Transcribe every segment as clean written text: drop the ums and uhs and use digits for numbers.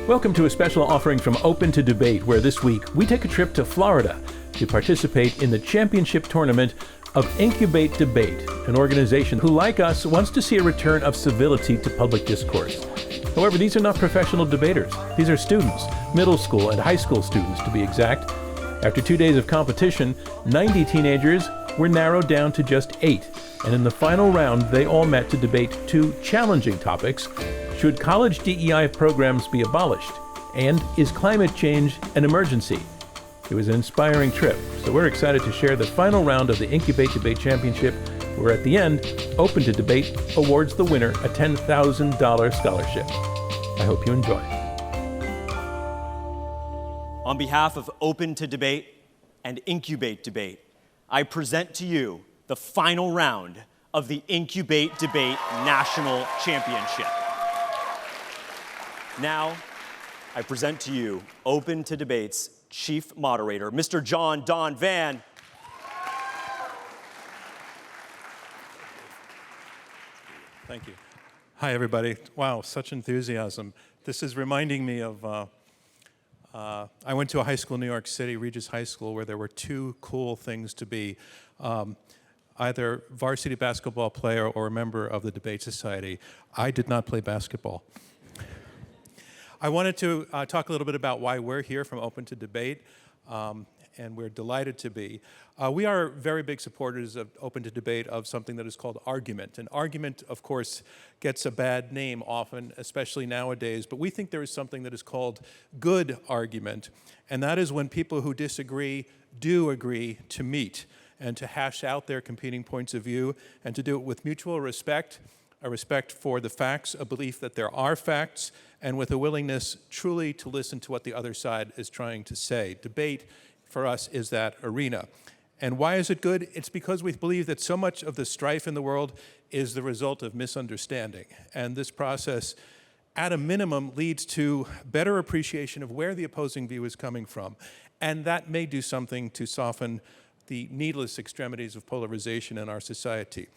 Welcome to a special offering from Open to Debate, where this week we take a trip to Florida to participate in the championship tournament of Incubate Debate, an organization who, like us, wants to see a return of civility to public discourse. However, these are not professional debaters. These are students, middle school and high school students to be exact. After 2 days of competition, 90 teenagers were narrowed down to just 8. And in the final round, they all met to debate two challenging topics. Should college DEI programs be abolished? And is climate change an emergency? It was an inspiring trip, so we're excited to share the final round of the Incubate Debate Championship, where at the end, Open to Debate awards the winner a $10,000 scholarship. I hope you enjoy. On behalf of Open to Debate and Incubate Debate, I present to you the final round of the Incubate Debate National Championship. Now, I present to you Open to Debate's Chief Moderator, Mr. John Don Van. Thank you. Hi, everybody. Wow, such enthusiasm. This is reminding me of, I went to a high school in New York City, Regis High School, where there were two cool things to be. Either varsity basketball player or a member of the Debate Society. I did not play basketball. I wanted to talk a little bit about why we're here from Open to Debate, and we're delighted to be. We are very big supporters of Open to Debate of something that is called argument. And argument, of course, gets a bad name often, especially nowadays, but we think there is something that is called good argument, and that is when people who disagree do agree to meet and to hash out their competing points of view and to do it with mutual respect, a respect for the facts, a belief that there are facts, and with a willingness truly to listen to what the other side is trying to say. Debate, for us, is that arena. And why is it good? It's because we believe that so much of the strife in the world is the result of misunderstanding. And this process, at a minimum, leads to better appreciation of where the opposing view is coming from. And that may do something to soften the needless extremities of polarization in our society.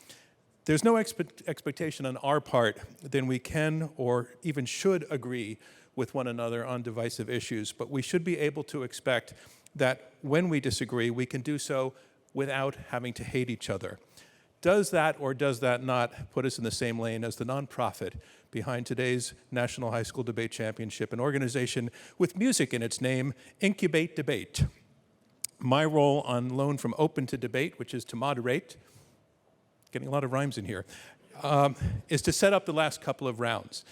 There's no expectation on our part that we can or even should agree with one another on divisive issues, but we should be able to expect that when we disagree, we can do so without having to hate each other. Does that or does that not put us in the same lane as the nonprofit behind today's National High School Debate Championship, an organization with music in its name, Incubate Debate? My role on loan from Open to Debate, which is to moderate, getting a lot of rhymes in here, is to set up the last couple of rounds.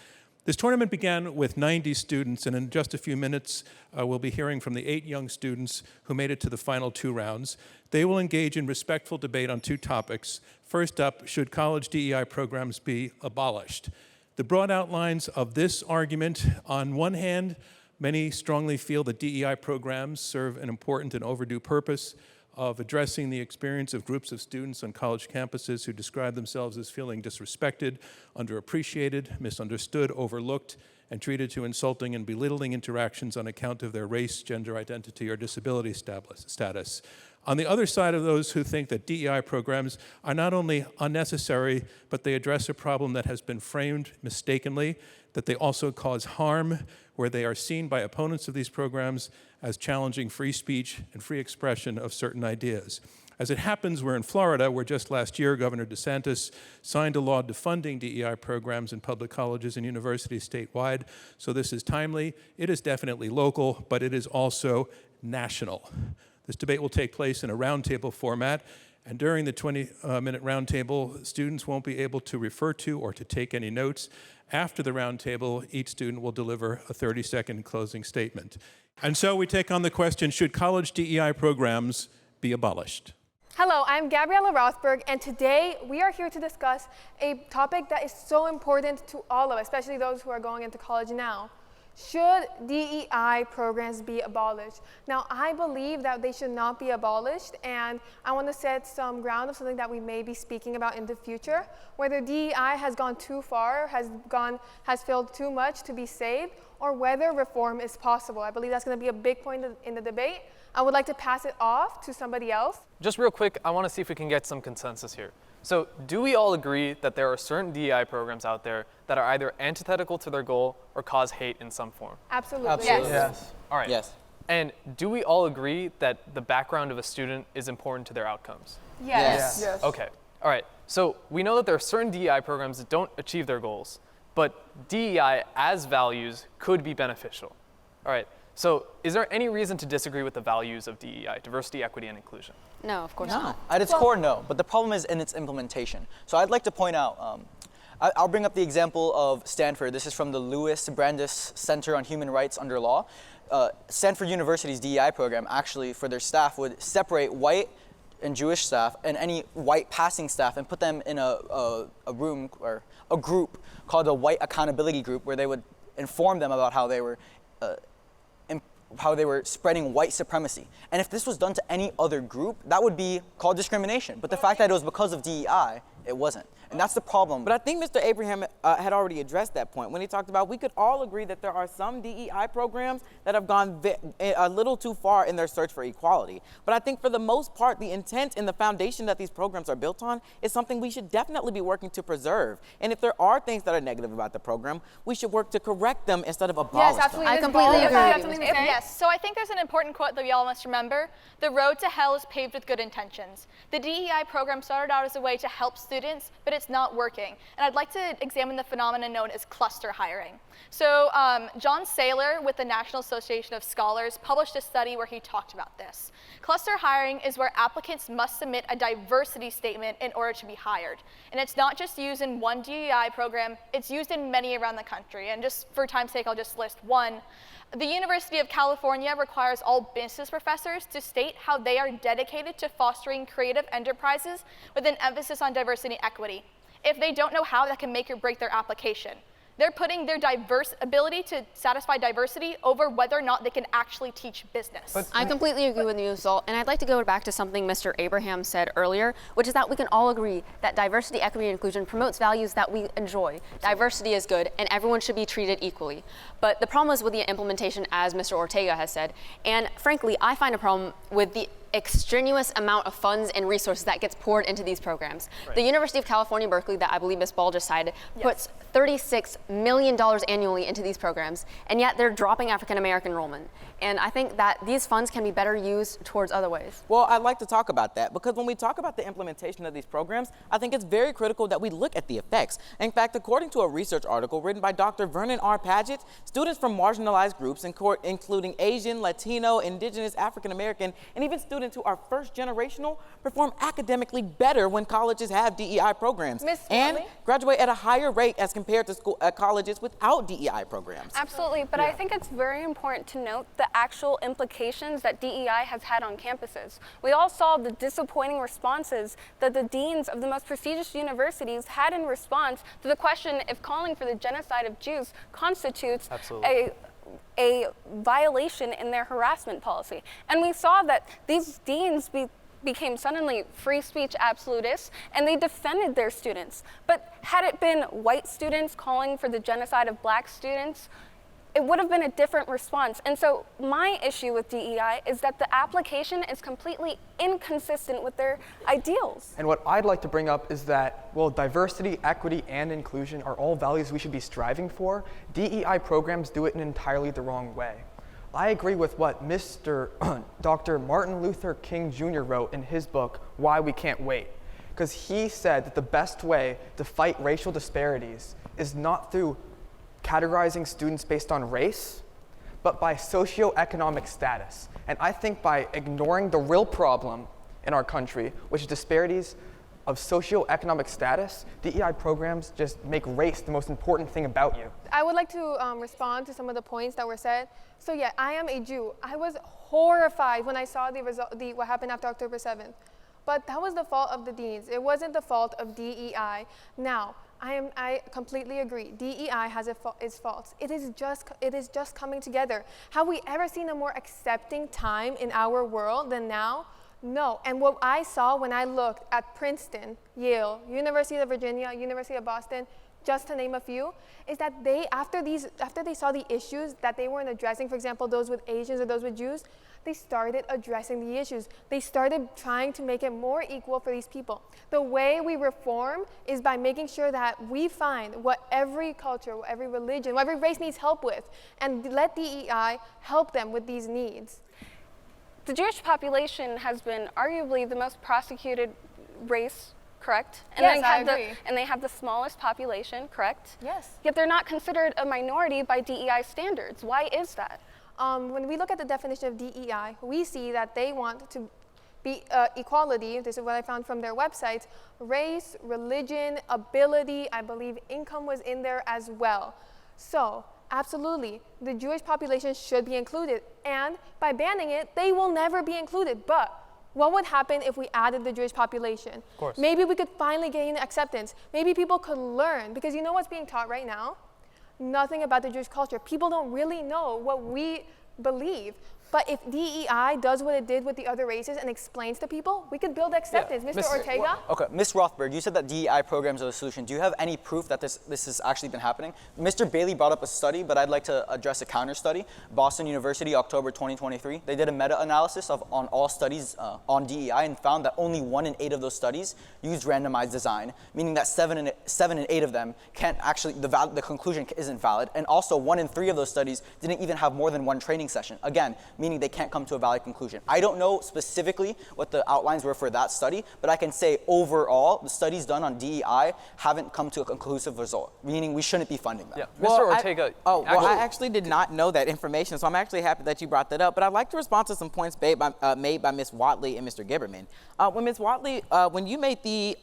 This tournament began with 90 students, and in just a few minutes, we'll be hearing from the 8 young students who made it to the final 2 rounds. They will engage in respectful debate on 2 topics. First up, should college DEI programs be abolished? The broad outlines of this argument: on one hand, many strongly feel that DEI programs serve an important and overdue purpose of addressing the experience of groups of students on college campuses who describe themselves as feeling disrespected, underappreciated, misunderstood, overlooked, and treated to insulting and belittling interactions on account of their race, gender identity, or disability status. On the other side of those who think that DEI programs are not only unnecessary, but they address a problem that has been framed mistakenly, that they also cause harm, where they are seen by opponents of these programs as challenging free speech and free expression of certain ideas. As it happens, we're in Florida, where just last year, Governor DeSantis signed a law defunding DEI programs in public colleges and universities statewide. So this is timely. It is definitely local, but it is also national. This debate will take place in a roundtable format, and during the 20-minute roundtable, students won't be able to refer to or to take any notes. After the roundtable, each student will deliver a 30-second closing statement. And so we take on the question, should college DEI programs be abolished? Hello, I'm Gabriella Rothberg, and today we are here to discuss a topic that is so important to all of us, especially those who are going into college now. Should DEI programs be abolished? Now, I believe that they should not be abolished, and I want to set some ground of something that we may be speaking about in the future, whether DEI has gone too far, has failed too much to be saved, or whether reform is possible. I believe that's going to be a big point in the debate. I would like to pass it off to somebody else. Just real quick, I want to see if we can get some consensus here. So do we all agree that there are certain DEI programs out there that are either antithetical to their goal or cause hate in some form? Absolutely. Absolutely. Yes. All right. Yes. And do we all agree that the background of a student is important to their outcomes? Yes. Yes. Okay. All right. So we know that there are certain DEI programs that don't achieve their goals, but DEI as values could be beneficial. All right. So is there any reason to disagree with the values of DEI, diversity, equity, and inclusion? No, of course No. not. At its core, no. But the problem is in its implementation. So I'd like to point out, I'll bring up the example of Stanford. This is from the Lewis Brandeis Center on Human Rights Under Law. Stanford University's DEI program actually, for their staff, would separate white and Jewish staff and any white passing staff and put them in a room or a group called a white accountability group, where they would inform them about how they were spreading white supremacy. And if this was done to any other group, that would be called discrimination. But the fact that it was because of DEI, it wasn't. And that's the problem. But I think Mr. Abraham had already addressed that point when he talked about we could all agree that there are some DEI programs that have gone a little too far in their search for equality. But I think for the most part, the intent and the foundation that these programs are built on is something we should definitely be working to preserve. And if there are things that are negative about the program, we should work to correct them instead of abolish Yes, absolutely. I Ms. completely Ball, agree you have with something you. to say? Yes, so I think there's an important quote that we all must remember. The road to hell is paved with good intentions. The DEI program started out as a way to help students, but it's not working. And I'd like to examine the phenomenon known as cluster hiring. So John Saylor with the National Association of Scholars published a study where he talked about this. Cluster hiring is where applicants must submit a diversity statement in order to be hired. And it's not just used in one DEI program, it's used in many around the country. And just for time's sake, I'll just list one. The University of California requires all business professors to state how they are dedicated to fostering creative enterprises with an emphasis on diversity and equity. If they don't know how, that can make or break their application. They're putting their diverse ability to satisfy diversity over whether or not they can actually teach business. I completely agree with you, Zol, and I'd like to go back to something Mr. Abraham said earlier, which is that we can all agree that diversity, equity, and inclusion promotes values that we enjoy. Diversity is good, and everyone should be treated equally. But the problem is with the implementation, as Mr. Ortega has said, and frankly, I find a problem with the extraneous amount of funds and resources that gets poured into these programs. Right. The University of California, Berkeley, that I believe Ms. Ball just cited, puts $36 million annually into these programs, and yet they're dropping African American enrollment. And I think that these funds can be better used towards other ways. Well, I'd like to talk about that because when we talk about the implementation of these programs, I think it's very critical that we look at the effects. In fact, according to a research article written by Dr. Vernon R. Paget, students from marginalized groups, including Asian, Latino, Indigenous, African American, and even students who are first generational, perform academically better when colleges have DEI programs and graduate at a higher rate as compared to colleges without DEI programs. Absolutely, but I think it's very important to note the actual implications that DEI has had on campuses. We all saw the disappointing responses that the deans of the most prestigious universities had in response to the question if calling for the genocide of Jews constitutes a violation in their harassment policy. And we saw that these deans became suddenly free speech absolutists, and they defended their students. But had it been white students calling for the genocide of black students, it would have been a different response. And so my issue with DEI is that the application is completely inconsistent with their ideals. And what I'd like to bring up is that, while diversity, equity, and inclusion are all values we should be striving for, DEI programs do it in entirely the wrong way. I agree with what Dr. Martin Luther King Jr. wrote in his book, Why We Can't Wait, because he said that the best way to fight racial disparities is not through categorizing students based on race, but by socioeconomic status. And I think by ignoring the real problem in our country, which is disparities of socioeconomic status, DEI programs just make race the most important thing about you. I would like to respond to some of the points that were said. So yeah, I am a Jew. I was horrified when I saw what happened after October 7th. But that was the fault of the deans. It wasn't the fault of DEI. Now, I completely agree. DEI has its faults. It is just coming together. Have we ever seen a more accepting time in our world than now? No. And what I saw when I looked at Princeton, Yale, University of Virginia, University of Boston, just to name a few, is that after they saw the issues that they weren't addressing, for example, those with Asians or those with Jews, they started addressing the issues. They started trying to make it more equal for these people. The way we reform is by making sure that we find what every culture, what every religion, what every race needs help with, and let DEI help them with these needs. The Jewish population has been arguably the most prosecuted race, correct? And yes, I agree. And they have the smallest population, correct? Yes. Yet they're not considered a minority by DEI standards. Why is that? When we look at the definition of DEI, we see that they want to be equality. This is what I found from their website: race, religion, ability. I believe income was in there as well. So absolutely, the Jewish population should be included. And by banning it, they will never be included. But what would happen if we added the Jewish population? Of course. Maybe we could finally gain acceptance. Maybe people could learn, because you know what's being taught right now? Nothing about the Jewish culture. People don't really know what we believe. But if DEI does what it did with the other races and explains to people, we could build acceptance. Yeah. Mr. Ortega? Okay, Ms. Rothberg, you said that DEI programs are the solution. Do you have any proof that this has actually been happening? Mr. Bailey brought up a study, but I'd like to address a counter study. Boston University, October 2023. They did a meta-analysis on all studies on DEI and found that only 1 in 8 of those studies used randomized design, meaning that 7 in 8 of them can't actually, the conclusion isn't valid. And also 1 in 3 of those studies didn't even have more than 1 training session. Again, meaning they can't come to a valid conclusion. I don't know specifically what the outlines were for that study, but I can say overall, the studies done on DEI haven't come to a conclusive result, meaning we shouldn't be funding them. Yeah, Well, Mr. Ortega. I actually did not know that information, so I'm actually happy that you brought that up. But I'd like to respond to some points made by Ms. Watley and Mr. Gibberman. When Ms. Watley, when you made the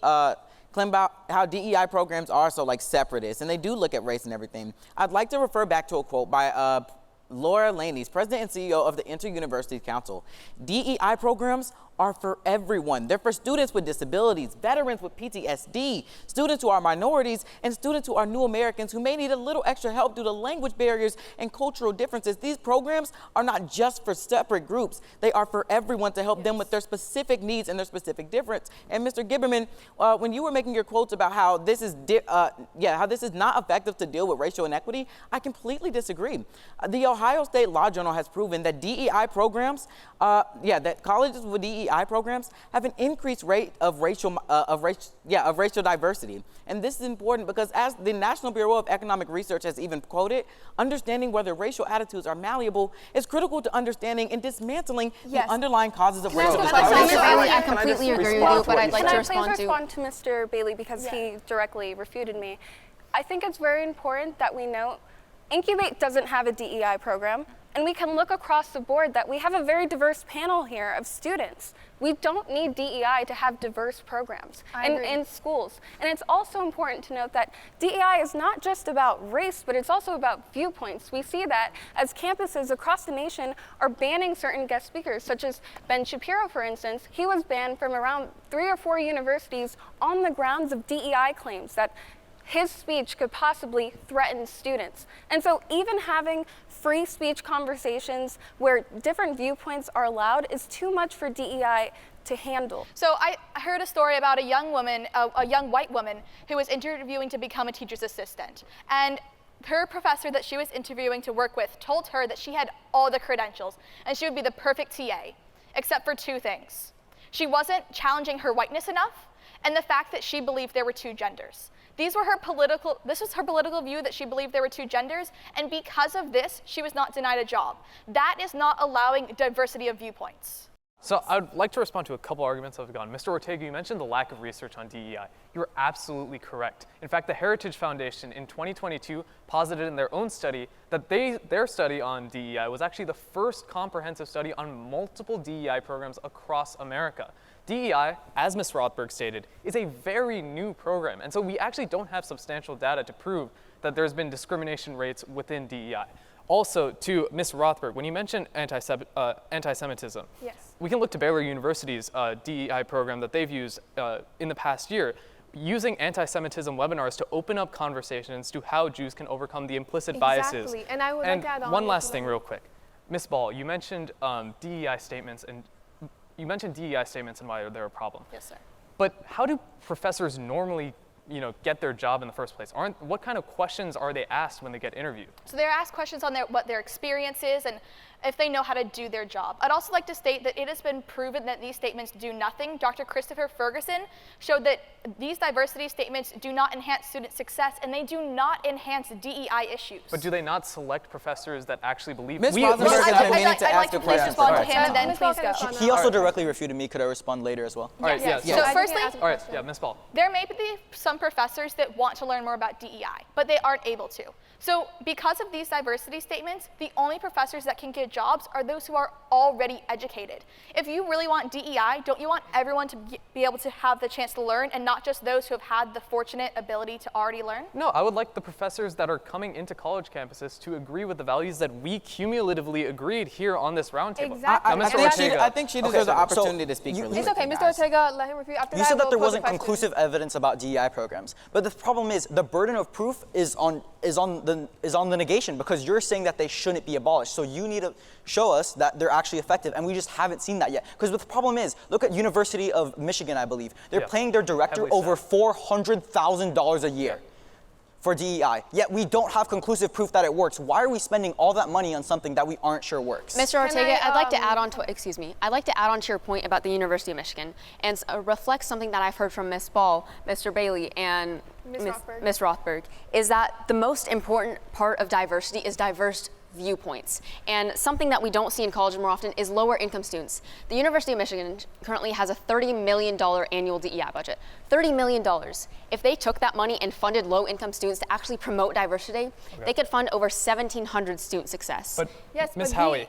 claim about how DEI programs are so like separatist, and they do look at race and everything, I'd like to refer back to a quote by Laura Laney's president and CEO of the Inter-University Council. DEI programs are for everyone. They're for students with disabilities, veterans with PTSD, students who are minorities, and students who are new Americans who may need a little extra help due to language barriers and cultural differences. These programs are not just for separate groups. They are for everyone to help them with their specific needs and their specific difference. And Mr. Gibberman, when you were making your quotes about how this is not effective to deal with racial inequity, I completely disagree. The Ohio State Law Journal has proven that DEI programs, that colleges with DEI programs have an increased rate of racial diversity. And this is important because, as the National Bureau of Economic Research has even quoted, understanding whether racial attitudes are malleable is critical to understanding and dismantling the underlying causes of racial discrimination. I completely agree with you, but I'd like to respond to... Can I please respond to Mr. Bailey because he directly refuted me? I think it's very important that we note Incubate doesn't have a DEI program, and we can look across the board that we have a very diverse panel here of students. We don't need DEI to have diverse programs in schools. And it's also important to note that DEI is not just about race, but it's also about viewpoints. We see that as campuses across the nation are banning certain guest speakers, such as Ben Shapiro, for instance. He was banned from around 3 or 4 universities on the grounds of DEI claims that his speech could possibly threaten students. And so even having free speech conversations where different viewpoints are allowed is too much for DEI to handle. So I heard a story about a young woman, a young white woman, who was interviewing to become a teacher's assistant. And her professor that she was interviewing to work with told her that she had all the credentials and she would be the perfect TA, except for 2 things. She wasn't challenging her whiteness enough, and the fact that she believed there were 2 genders. This was her political view, that she believed there were 2 genders, and because of this, she was not denied a job. That is not allowing diversity of viewpoints. So I'd like to respond to a couple arguments that have gone. Mr. Ortega, you mentioned the lack of research on DEI. You are absolutely correct. In fact, the Heritage Foundation in 2022 posited in their own study that their study on DEI was actually the first comprehensive study on multiple DEI programs across America. DEI, as Ms. Rothberg stated, is a very new program, and so we actually don't have substantial data to prove that there's been discrimination rates within DEI. Also, to Ms. Rothberg, when you mentioned anti-Semitism, we can look to Baylor University's DEI program that they've used in the past year, using anti-Semitism webinars to open up conversations to how Jews can overcome the implicit biases. Exactly, and I would like to add on. One last thing real quick. Ms. Ball, you mentioned DEI statements and why they're a problem. Yes, sir. But how do professors normally get their job in the first place? What kind of questions are they asked when they get interviewed? So they're asked questions on what their experience is and if they know how to do their job. I'd also like to state that it has been proven that these statements do nothing. Dr. Christopher Ferguson showed that these diversity statements do not enhance student success, and they do not enhance DEI issues. But do they not select professors that actually believe? Ms. Rothenberg has been meaning to ask a please question. respond to him, and then please go. He also directly refuted me. Could I respond later as well? All right, Yes. yes. So firstly, All right, yeah, Ms. Ball. there may be some professors that want to learn more about DEI, but they aren't able to. So because of these diversity statements, the only professors that can get jobs are those who are already educated. If you really want DEI, don't you want everyone to be able to have the chance to learn and not just those who have had the fortunate ability to already learn? No, I would like the professors that are coming into college campuses to agree with the values that we cumulatively agreed here on this roundtable. Exactly. I think she deserves the opportunity to speak for It's okay, Mr. Ortega, let him refute. After You that, said that we'll there pose wasn't a question. conclusive evidence about DEI programs, but the problem is the burden of proof is on the negation, because you're saying that they shouldn't be abolished. So you need to show us that they're actually effective, and we just haven't seen that yet. Because the problem is, look at University of Michigan, I believe. They're paying their director over $400,000 a year for DEI. Yet we don't have conclusive proof that it works. Why are we spending all that money on something that we aren't sure works? Mr. Ortega, I'd like to add on to, I'd like to add on to your point about the University of Michigan and reflect something that I've heard from Ms. Ball, Mr. Bailey, and Ms. Rothberg, is that the most important part of diversity is diverse viewpoints. And something that we don't see in college more often is lower income students. The University of Michigan currently has a $30 million annual DEI budget. $30 million. If they took that money and funded low income students to actually promote diversity, they could fund over 1,700 student success. But Yes, Ms. but Howie.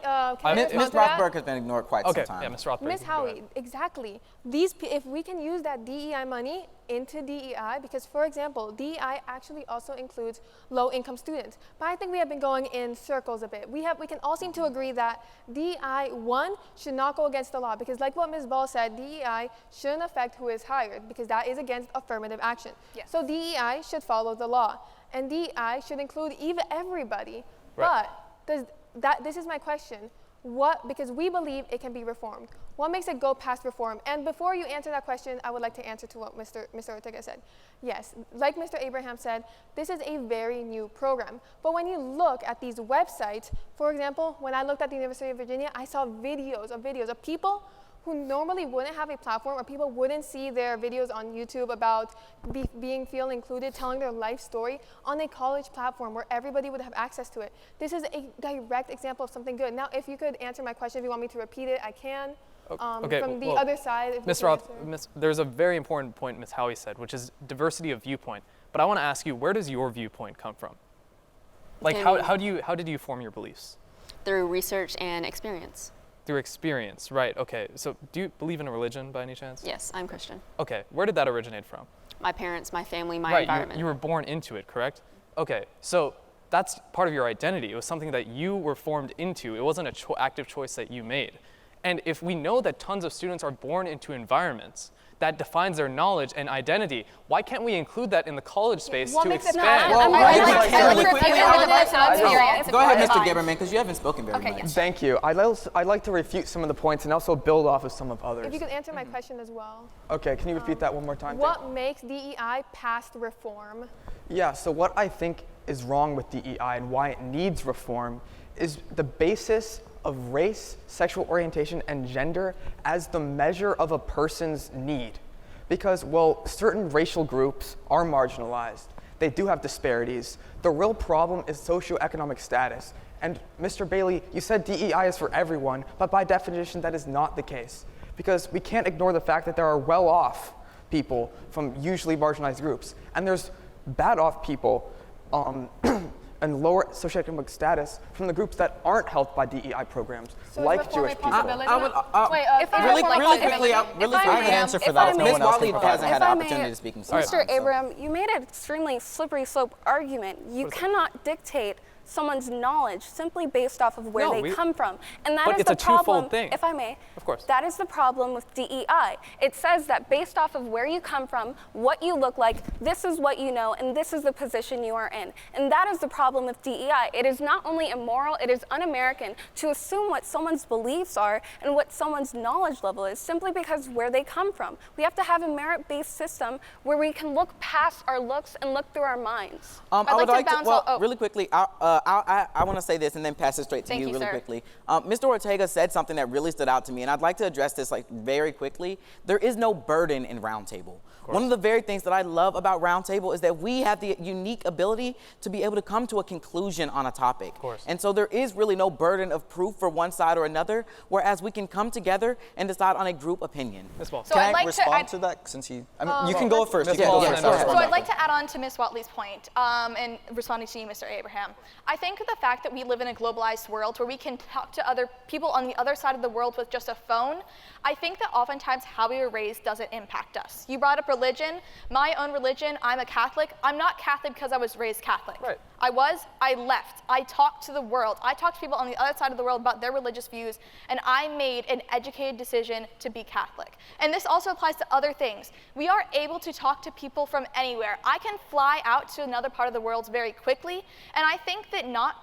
Ms. Rothberg has been ignored quite some time. Yeah, Ms. Rothberg. Ms. Howie, exactly. If we can use that DEI money into DEI, because for example, DEI actually also includes low-income students. But I think we have been going in circles a bit. We can all seem to agree that DEI, one, should not go against the law, because like what Ms. Ball said, DEI shouldn't affect who is hired, because that is against affirmative action. Yes. So DEI should follow the law, and DEI should include even everybody. Right. But this is my question. Because we believe it can be reformed. What makes it go past reform? And before you answer that question, I would like to answer to what Mr. Ortega said. Yes, like Mr. Abraham said, this is a very new program. But when you look at these websites, for example, when I looked at the University of Virginia, I saw videos of people who normally wouldn't have a platform, or people wouldn't see their videos on YouTube about feel included, telling their life story on a college platform where everybody would have access to it. This is a direct example of something good. Now, if you could answer my question, if you want me to repeat it, I can. From the other side. Ms. Roth, there's a very important point Ms. Howie said, which is diversity of viewpoint. But I want to ask you, where does your viewpoint come from? Like, how did you form your beliefs? Through research and experience. Through experience, right, okay. So do you believe in a religion by any chance? Yes, I'm Christian. Okay, where did that originate from? My parents, my family, my environment. You were born into it, correct? Okay, so that's part of your identity. It was something that you were formed into. It wasn't an active choice that you made. And if we know that tons of students are born into environments that defines their knowledge and identity, why can't we include that in the college space to expand? Go ahead, Mr. Gaberman, because you haven't spoken very much. Thank you. I'd like to refute some of the points and also build off of some of others. If you could answer my question as well. Okay, can you repeat that one more time? What makes DEI past reform? Yeah, so what I think is wrong with DEI and why it needs reform is the basis of race, sexual orientation, and gender as the measure of a person's need. Because, well, certain racial groups are marginalized. They do have disparities. The real problem is socioeconomic status. And Mr. Bailey, you said DEI is for everyone, but by definition, that is not the case. Because we can't ignore the fact that there are well-off people from usually marginalized groups. And there's bad-off people and lower socioeconomic status from the groups that aren't helped by DEI programs, So like Jewish people. Really quickly, I have an answer for that. Ms. Wiley hasn't had an opportunity to speak. Mr. Abraham, you made an extremely slippery slope argument. You cannot dictate someone's knowledge simply based off of where No, they come from. And that but is it's the a twofold problem, thing. if I may. Of course. That is the problem with DEI. It says that based off of where you come from, what you look like, this is what you know, and this is the position you are in. And that is the problem with DEI. It is not only immoral, it is un-American to assume what someone's beliefs are and what someone's knowledge level is simply because where they come from. We have to have a merit-based system where we can look past our looks and look through our minds. I'd like to bounce really quickly, I want to say this and then pass it straight to you really quickly. Mr. Ortega said something that really stood out to me, and I'd like to address this like very quickly. There is no burden in Roundtable. One of the very things that I love about Roundtable is that we have the unique ability to be able to come to a conclusion on a topic. And so there is really no burden of proof for one side or another, whereas we can come together and decide on a group opinion. Ms. Wall. Can I respond to that since you can go first. You can go first. So I'd like to add on to Ms. Watley's point and responding to you, Mr. Abraham. I think the fact that we live in a globalized world where we can talk to other people on the other side of the world with just a phone, I think that oftentimes how we were raised doesn't impact us. You brought up religion. My own religion, I'm a Catholic. I'm not Catholic because I was raised Catholic. Right. I left. I talked to the world. I talked to people on the other side of the world about their religious views, and I made an educated decision to be Catholic. And this also applies to other things. We are able to talk to people from anywhere. I can fly out to another part of the world very quickly, and I think that not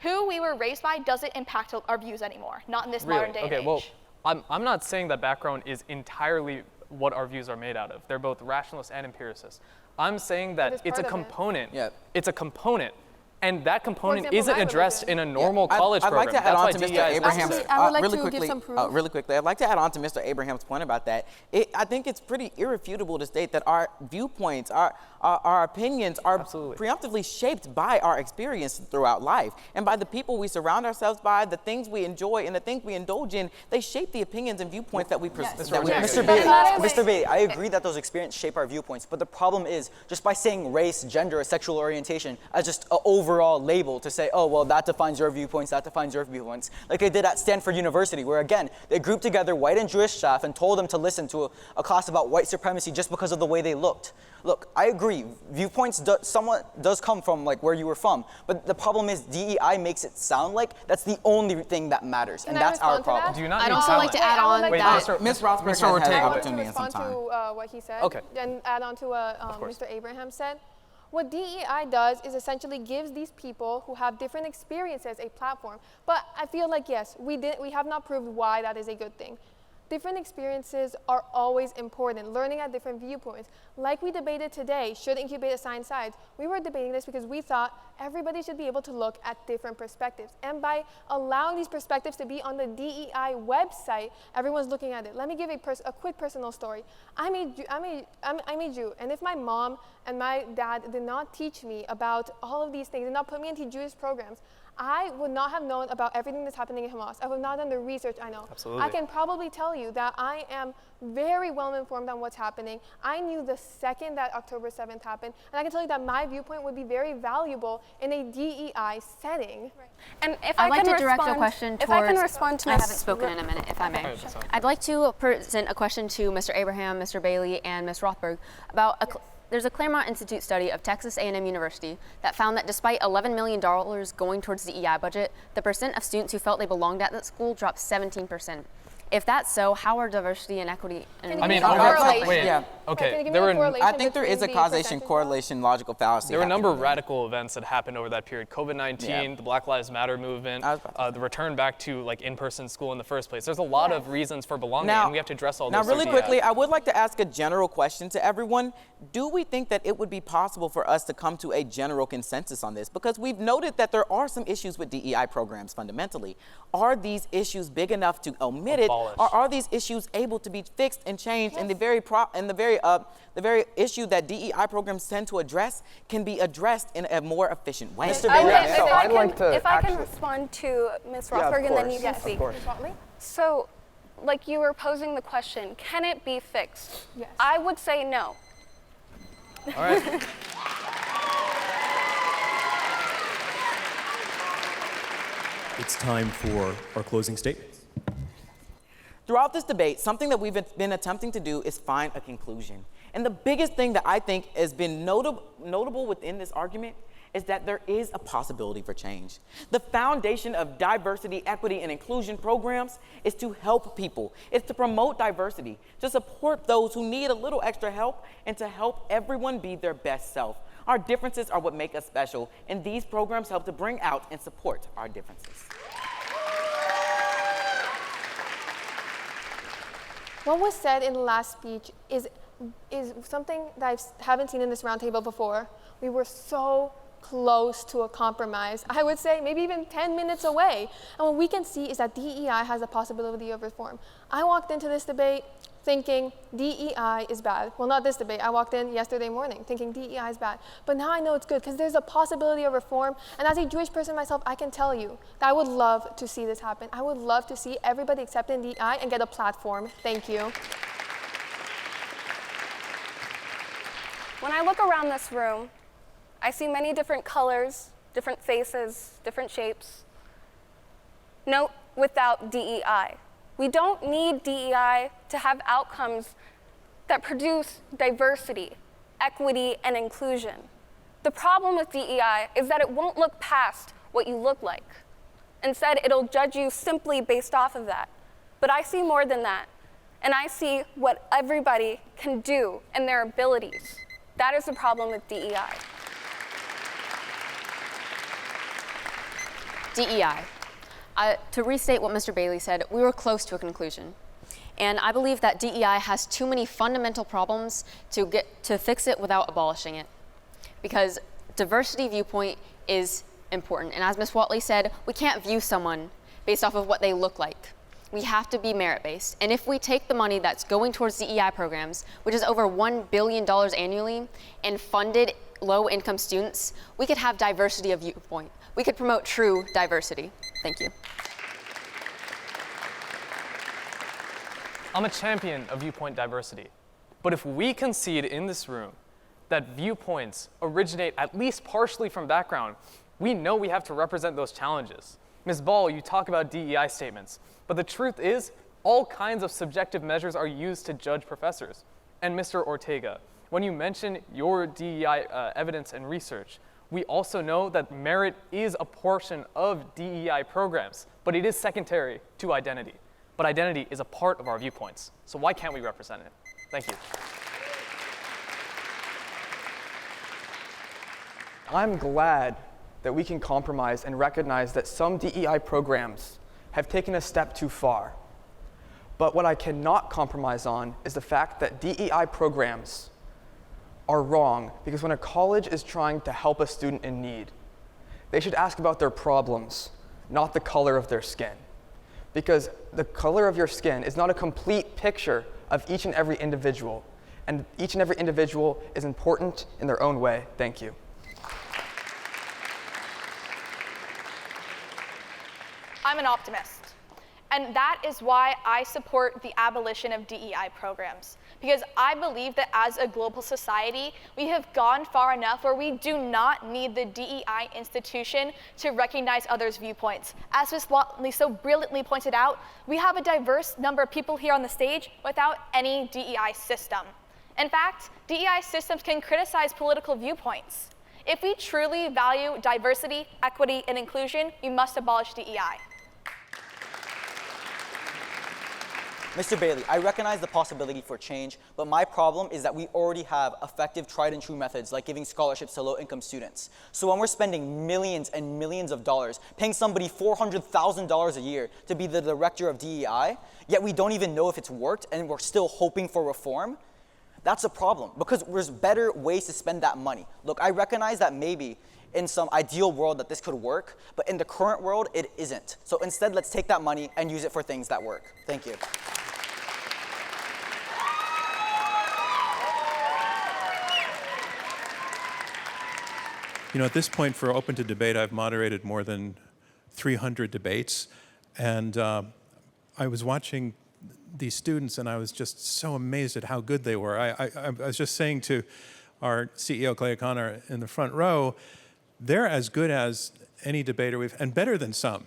who we were raised by doesn't impact our views anymore, not in this modern day and age. Well, I'm not saying that background is entirely what our views are made out of. They're both rationalists and empiricists. I'm saying that it's a component. It's a component. And that component isn't addressed in a normal college program. I'd like to add on to Mr. Abraham's I would like to give some proof. really quickly. I'd like to add on to Mr. Abraham's point about that. I think it's pretty irrefutable to state that our viewpoints, our opinions are preemptively shaped by our experience throughout life and by the people we surround ourselves by, the things we enjoy and the things we indulge in. They shape the opinions and viewpoints that we present. Mr. Bailey, I agree that those experiences shape our viewpoints, but the problem is just by saying race, gender, or sexual orientation as just an overall label to say, oh, well, that defines your viewpoints, that defines your viewpoints. Like they did at Stanford University, where again, they grouped together white and Jewish staff and told them to listen to a class about white supremacy just because of the way they looked. Look, I agree, viewpoints somewhat does come from like where you were from, but the problem is DEI makes it sound like that's the only thing that matters, and that's our problem. I'd also like to add on that. Ms. Rothberg has had an opportunity in some respond time. to what he said and add on to what Mr. Abraham said. What DEI does is essentially gives these people who have different experiences a platform. But I feel like, yes, we have not proved why that is a good thing. Different experiences are always important, learning at different viewpoints. Like we debated today, should Incubate assign sides? We were debating this because we thought everybody should be able to look at different perspectives. And by allowing these perspectives to be on the DEI website, everyone's looking at it. Let me give a quick personal story. I'm a Jew, and if my mom and my dad did not teach me about all of these things, did not put me into Jewish programs, I would not have known about everything that's happening in Hamas. I would not have done the research I know. Absolutely. I can probably tell you that I am very well informed on what's happening. I knew the second that October 7th happened, and I can tell you that my viewpoint would be very valuable in a DEI setting. Right. And if I'd like to direct a question towards, I can respond to I haven't spoken in a minute, if I may. I'd like to present a question to Mr. Abraham, Mr. Bailey, and Ms. Rothberg about there's a Claremont Institute study of Texas A&M University that found that despite $11 million going towards the DEI budget, the percent of students who felt they belonged at that school dropped 17%. If that's so, how are diversity and equity? There were. I think there is a causation correlation logical fallacy. There were a number of radical events that happened over that period. COVID-19, the Black Lives Matter movement, the return back to like in-person school in the first place. There's a lot of reasons for belonging, and we have to address all those. Now, really quickly, I would like to ask a general question to everyone. Do we think that it would be possible for us to come to a general consensus on this? Because we've noted that there are some issues with DEI programs fundamentally. Are these issues big enough to omit it? Or are these issues able to be fixed and changed? And the very issue that DEI programs tend to address can be addressed in a more efficient way. If I can respond to Ms. Rothberg and then you can speak. So, like you were posing the question, can it be fixed? Yes. I would say no. All right. It's time for our closing statements. Throughout this debate, something that we've been attempting to do is find a conclusion. And the biggest thing that I think has been notable within this argument is that there is a possibility for change. The foundation of diversity, equity, and inclusion programs is to help people. It's to promote diversity, to support those who need a little extra help, and to help everyone be their best self. Our differences are what make us special, and these programs help to bring out and support our differences. What was said in the last speech is something that I haven't seen in this roundtable before. We were so close to a compromise. I would say maybe even 10 minutes away. And what we can see is that DEI has a possibility of reform. I walked into this debate thinking DEI is bad. Well, not this debate. I walked in yesterday morning thinking DEI is bad. But now I know it's good because there's a possibility of reform. And as a Jewish person myself, I can tell you that I would love to see this happen. I would love to see everybody accepting DEI and get a platform. Thank you. When I look around this room, I see many different colors, different faces, different shapes. Note, without DEI. We don't need DEI to have outcomes that produce diversity, equity, and inclusion. The problem with DEI is that it won't look past what you look like. Instead, it'll judge you simply based off of that. But I see more than that, and I see what everybody can do and their abilities. That is the problem with DEI. DEI. To restate what Mr. Bailey said, we were close to a conclusion. And I believe that DEI has too many fundamental problems to fix it without abolishing it. Because diversity viewpoint is important. And as Ms. Watley said, we can't view someone based off of what they look like. We have to be merit-based. And if we take the money that's going towards DEI programs, which is over $1 billion annually, and funded low-income students, we could have diversity of viewpoint. We could promote true diversity. Thank you. I'm a champion of viewpoint diversity. But if we concede in this room that viewpoints originate at least partially from background, we know we have to represent those challenges. Ms. Ball, you talk about DEI statements, but the truth is all kinds of subjective measures are used to judge professors. And Mr. Ortega, when you mention your DEI evidence and research, we also know that merit is a portion of DEI programs, but it is secondary to identity. But identity is a part of our viewpoints. So why can't we represent it? Thank you. I'm glad that we can compromise and recognize that some DEI programs have taken a step too far. But what I cannot compromise on is the fact that DEI programs are wrong, because when a college is trying to help a student in need, they should ask about their problems, not the color of their skin. Because the color of your skin is not a complete picture of each and every individual, and each and every individual is important in their own way. Thank you. I'm an optimist. And that is why I support the abolition of DEI programs. Because I believe that as a global society, we have gone far enough where we do not need the DEI institution to recognize others' viewpoints. As Ms. Watley so brilliantly pointed out, we have a diverse number of people here on the stage without any DEI system. In fact, DEI systems can criticize political viewpoints. If we truly value diversity, equity, and inclusion, we must abolish DEI. Mr. Bailey, I recognize the possibility for change, but my problem is that we already have effective tried and true methods like giving scholarships to low-income students. So when we're spending millions and millions of dollars, paying somebody $400,000 a year to be the director of DEI, yet we don't even know if it's worked and we're still hoping for reform, that's a problem, because there's better ways to spend that money. Look, I recognize that maybe in some ideal world that this could work, but in the current world, it isn't. So instead, let's take that money and use it for things that work. Thank you. You know, at this point for Open to Debate, I've moderated more than 300 debates, and I was watching these students, and I was just so amazed at how good they were. I was just saying to our CEO, Clea Conner, in the front row, they're as good as any debater and better than some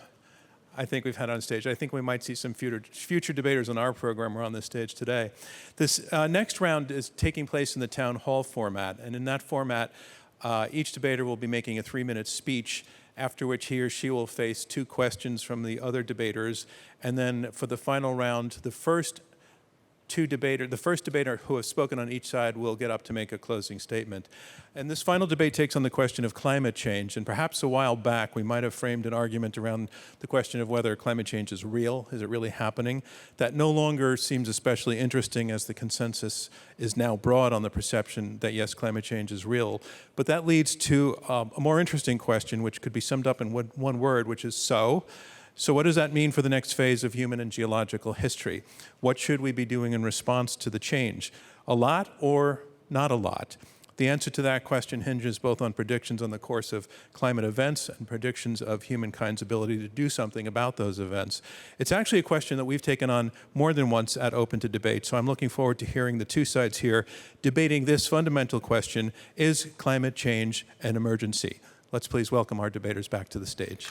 I think we've had on stage. I think we might see some future debaters on our program who are on this stage today. This next round is taking place in the town hall format, and in that format, Each debater will be making a 3-minute speech, after which he or she will face 2 questions from the other debaters. And then for the final round, the first debater who has spoken on each side will get up to make a closing statement. And this final debate takes on the question of climate change. And perhaps a while back, we might have framed an argument around the question of whether climate change is real. Is it really happening? That no longer seems especially interesting, as the consensus is now broad on the perception that, yes, climate change is real. But that leads to a more interesting question, which could be summed up in one word, which is so. So what does that mean for the next phase of human and geological history? What should we be doing in response to the change? A lot or not a lot? The answer to that question hinges both on predictions on the course of climate events and predictions of humankind's ability to do something about those events. It's actually a question that we've taken on more than once at Open to Debate, so I'm looking forward to hearing the 2 sides here debating this fundamental question: is climate change an emergency? Let's please welcome our debaters back to the stage.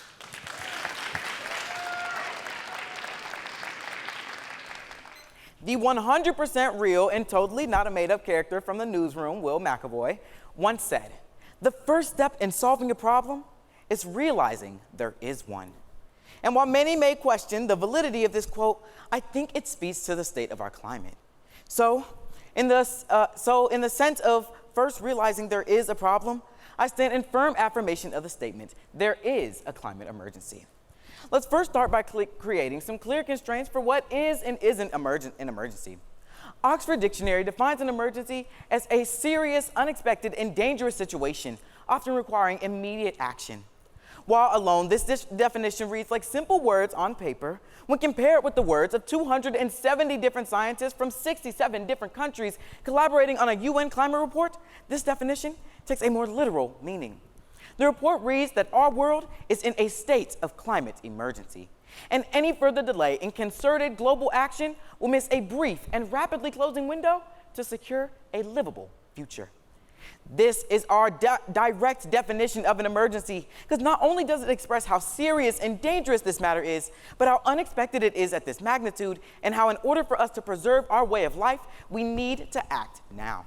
The 100% real and totally not a made-up character from the newsroom, Will McAvoy, once said, "The first step in solving a problem is realizing there is one." And while many may question the validity of this quote, I think it speaks to the state of our climate. So in the sense of first realizing there is a problem, I stand in firm affirmation of the statement: there is a climate emergency. Let's first start by creating some clear constraints for what is and isn't an emergency. Oxford Dictionary defines an emergency as a serious, unexpected, and dangerous situation, often requiring immediate action. While alone, this definition reads like simple words on paper, when compared with the words of 270 different scientists from 67 different countries collaborating on a UN climate report, this definition takes a more literal meaning. The report reads that our world is in a state of climate emergency, and any further delay in concerted global action will miss a brief and rapidly closing window to secure a livable future. This is our direct definition of an emergency, because not only does it express how serious and dangerous this matter is, but how unexpected it is at this magnitude, and how in order for us to preserve our way of life, we need to act now.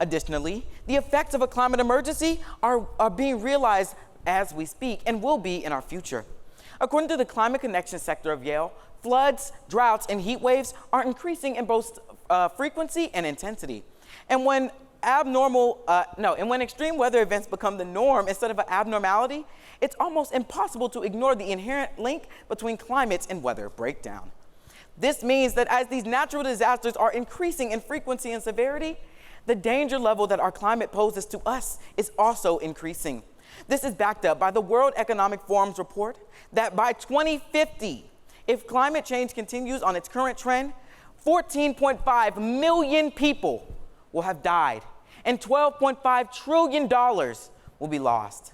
Additionally, the effects of a climate emergency are being realized as we speak and will be in our future. According to the Climate Connection sector of Yale, floods, droughts, and heat waves are increasing in both frequency and intensity. And when extreme weather events become the norm instead of an abnormality, it's almost impossible to ignore the inherent link between climate and weather breakdown. This means that as these natural disasters are increasing in frequency and severity, the danger level that our climate poses to us is also increasing. This is backed up by the World Economic Forum's report that by 2050, if climate change continues on its current trend, 14.5 million people will have died and $12.5 trillion will be lost.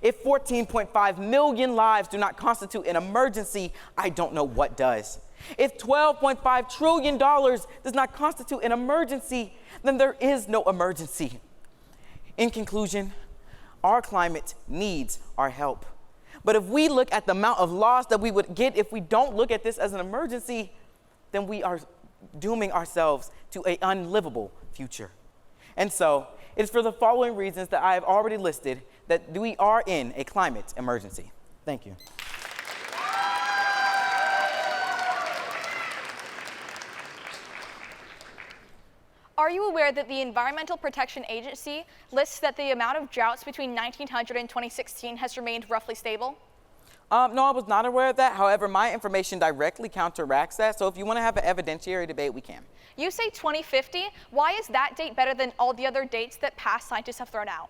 If 14.5 million lives do not constitute an emergency, I don't know what does. If $12.5 trillion does not constitute an emergency, then there is no emergency. In conclusion, our climate needs our help. But if we look at the amount of loss that we would get if we don't look at this as an emergency, then we are dooming ourselves to an unlivable future. And so, it is for the following reasons that I have already listed that we are in a climate emergency. Thank you. Are you aware that the Environmental Protection Agency lists that the amount of droughts between 1900 and 2016 has remained roughly stable? No, I was not aware of that. However, my information directly counteracts that. So if you want to have an evidentiary debate, we can. You say 2050. Why is that date better than all the other dates that past scientists have thrown out?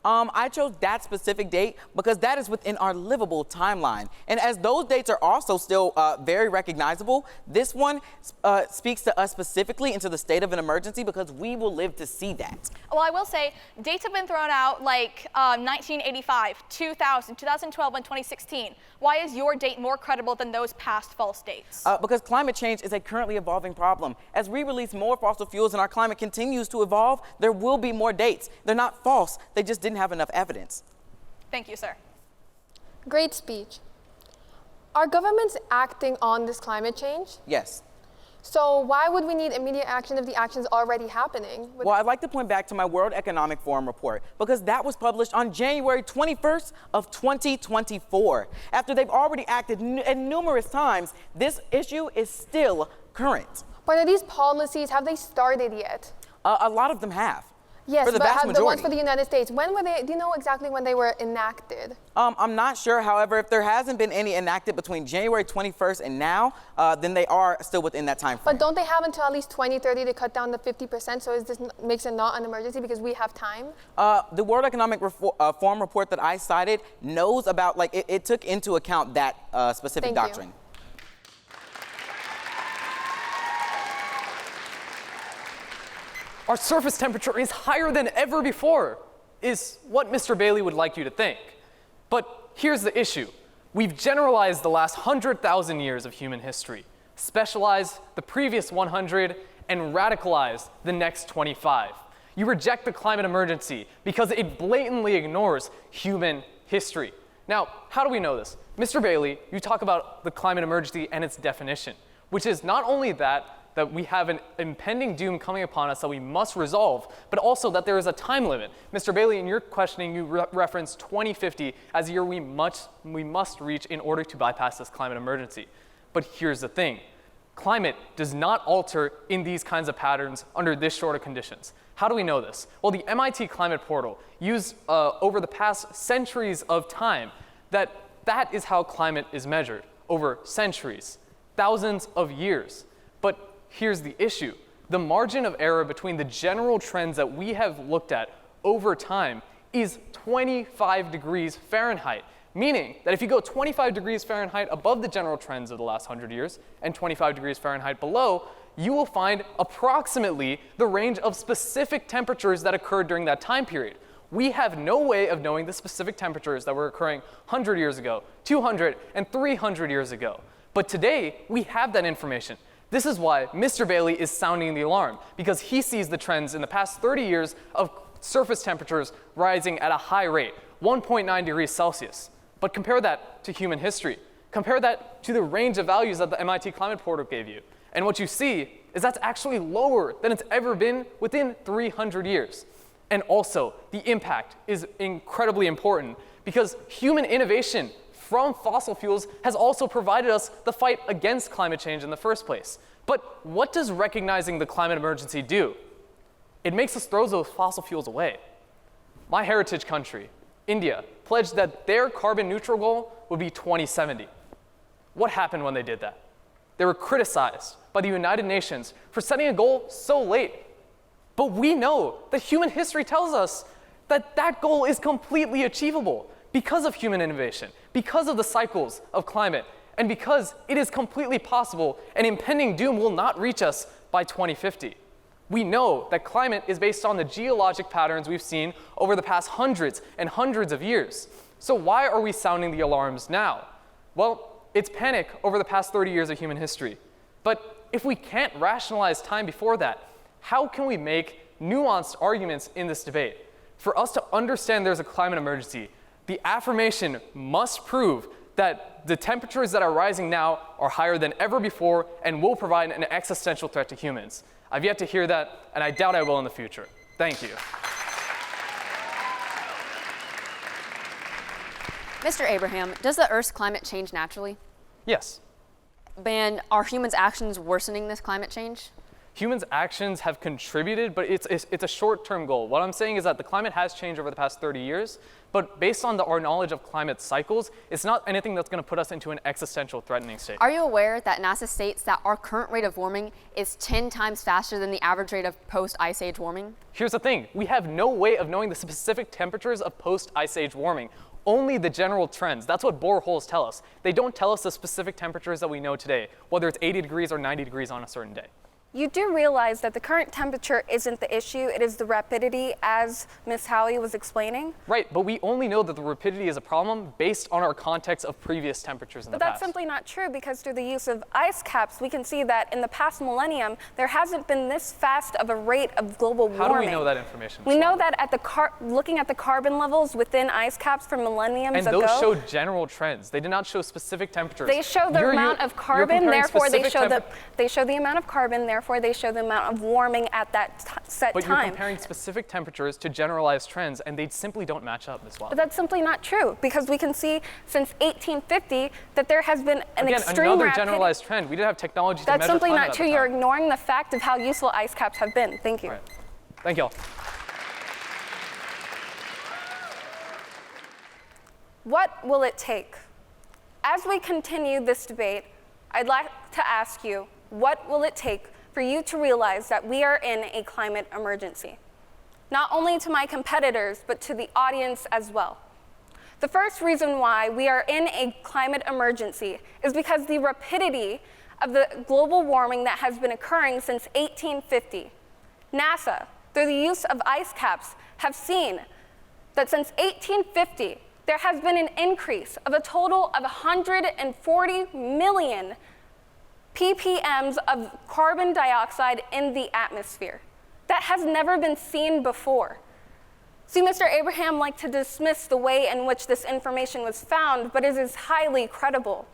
I chose that specific date because that is within our livable timeline. And as those dates are also still very recognizable, this one speaks to us specifically into the state of an emergency because we will live to see that. Well, I will say dates have been thrown out like 1985, 2000, 2012, and 2016. Why is your date more credible than those past false dates? Because climate change is a currently evolving problem. As we release more fossil fuels and our climate continues to evolve, there will be more dates. They're not false. They just didn't have enough evidence. Thank you, sir. Great speech. Are governments acting on this climate change? Yes. So why would we need immediate action if the action is already happening? Well, I'd like to point back to my World Economic Forum report because that was published on January 21st of 2024. After they've already acted numerous times, this issue is still current. But are these policies, have they started yet? A lot of them have. Yes, for the but vast have the ones majority. for the United States, when were they, do you know exactly when they were enacted? I'm not sure. However, if there hasn't been any enacted between January 21st and now, then they are still within that time frame. But don't they have until at least 2030 to cut down to 50%? So is this makes it not an emergency because we have time? The World Economic Forum report that I cited knows about, like, it took into account that specific doctrine. Our surface temperature is higher than ever before, is what Mr. Bailey would like you to think. But here's the issue. We've generalized the last 100,000 years of human history, specialized the previous 100, and radicalized the next 25. You reject the climate emergency because it blatantly ignores human history. Now, how do we know this? Mr. Bailey, you talk about the climate emergency and its definition, which is not only that we have an impending doom coming upon us that we must resolve, but also that there is a time limit. Mr. Bailey, in your questioning, you referenced 2050 as a year we must reach in order to bypass this climate emergency. But here's the thing. Climate does not alter in these kinds of patterns under this sort of conditions. How do we know this? Well, the MIT Climate Portal used over the past centuries of time that is how climate is measured over centuries, thousands of years. But here's the issue. The margin of error between the general trends that we have looked at over time is 25 degrees Fahrenheit, meaning that if you go 25 degrees Fahrenheit above the general trends of the last 100 years and 25 degrees Fahrenheit below, you will find approximately the range of specific temperatures that occurred during that time period. We have no way of knowing the specific temperatures that were occurring 100 years ago, 200, and 300 years ago. But today, we have that information. This is why Mr. Bailey is sounding the alarm, because he sees the trends in the past 30 years of surface temperatures rising at a high rate, 1.9 degrees Celsius. But compare that to human history. Compare that to the range of values that the MIT Climate Portal gave you. And what you see is that's actually lower than it's ever been within 300 years. And also, the impact is incredibly important because human innovation from fossil fuels has also provided us the fight against climate change in the first place. But what does recognizing the climate emergency do? It makes us throw those fossil fuels away. My heritage country, India, pledged that their carbon neutral goal would be 2070. What happened when they did that? They were criticized by the United Nations for setting a goal so late. But we know that human history tells us that that goal is completely achievable because of human innovation, because of the cycles of climate, and because it is completely possible and impending doom will not reach us by 2050. We know that climate is based on the geologic patterns we've seen over the past hundreds and hundreds of years. So why are we sounding the alarms now? Well, it's panic over the past 30 years of human history. But if we can't rationalize time before that, how can we make nuanced arguments in this debate? For us to understand there's a climate emergency, the affirmation must prove that the temperatures that are rising now are higher than ever before and will provide an existential threat to humans. I've yet to hear that, and I doubt I will in the future. Thank you. Mr. Abraham, does the Earth's climate change naturally? Yes. And are humans' actions worsening this climate change? Humans' actions have contributed, but it's a short-term goal. What I'm saying is that the climate has changed over the past 30 years, but based on our knowledge of climate cycles, it's not anything that's going to put us into an existential threatening state. Are you aware that NASA states that our current rate of warming is 10 times faster than the average rate of post-Ice Age warming? Here's the thing. We have no way of knowing the specific temperatures of post-Ice Age warming. Only the general trends. That's what boreholes tell us. They don't tell us the specific temperatures that we know today, whether it's 80 degrees or 90 degrees on a certain day. You do realize that the current temperature isn't the issue, it is the rapidity, as Ms. Howie was explaining. Right, but we only know that the rapidity is a problem based on our context of previous temperatures in the But past. that's simply not true, because through the use of ice caps, we can see that in the past millennium, there hasn't been this fast of a rate of global warming. How do we know that information? We know that at looking at the carbon levels within ice caps from millenniums ago. And those show general trends. They did not show specific temperatures. They show the amount of carbon, therefore they show the amount of carbon, therefore they show the amount of warming at that set but time. But you're comparing specific temperatures to generalized trends, and they simply don't match up as well. But that's simply not true, because we can see since 1850 that there has been an extreme another generalized trend. We didn't have technology to measure That's simply climate not true. You're ignoring the fact of how useful ice caps have been. Thank you. Right. Thank you all. What will it take? As we continue this debate, I'd like to ask you, what will it take for you to realize that we are in a climate emergency? Not only to my competitors, but to the audience as well. The first reason why we are in a climate emergency is because the rapidity of the global warming that has been occurring since 1850. NASA, through the use of ice caps, have seen that since 1850, there has been an increase of a total of 140 million ppms of carbon dioxide in the atmosphere. That has never been seen before. See, Mr. Abraham liked to dismiss the way in which this information was found, but it is highly credible.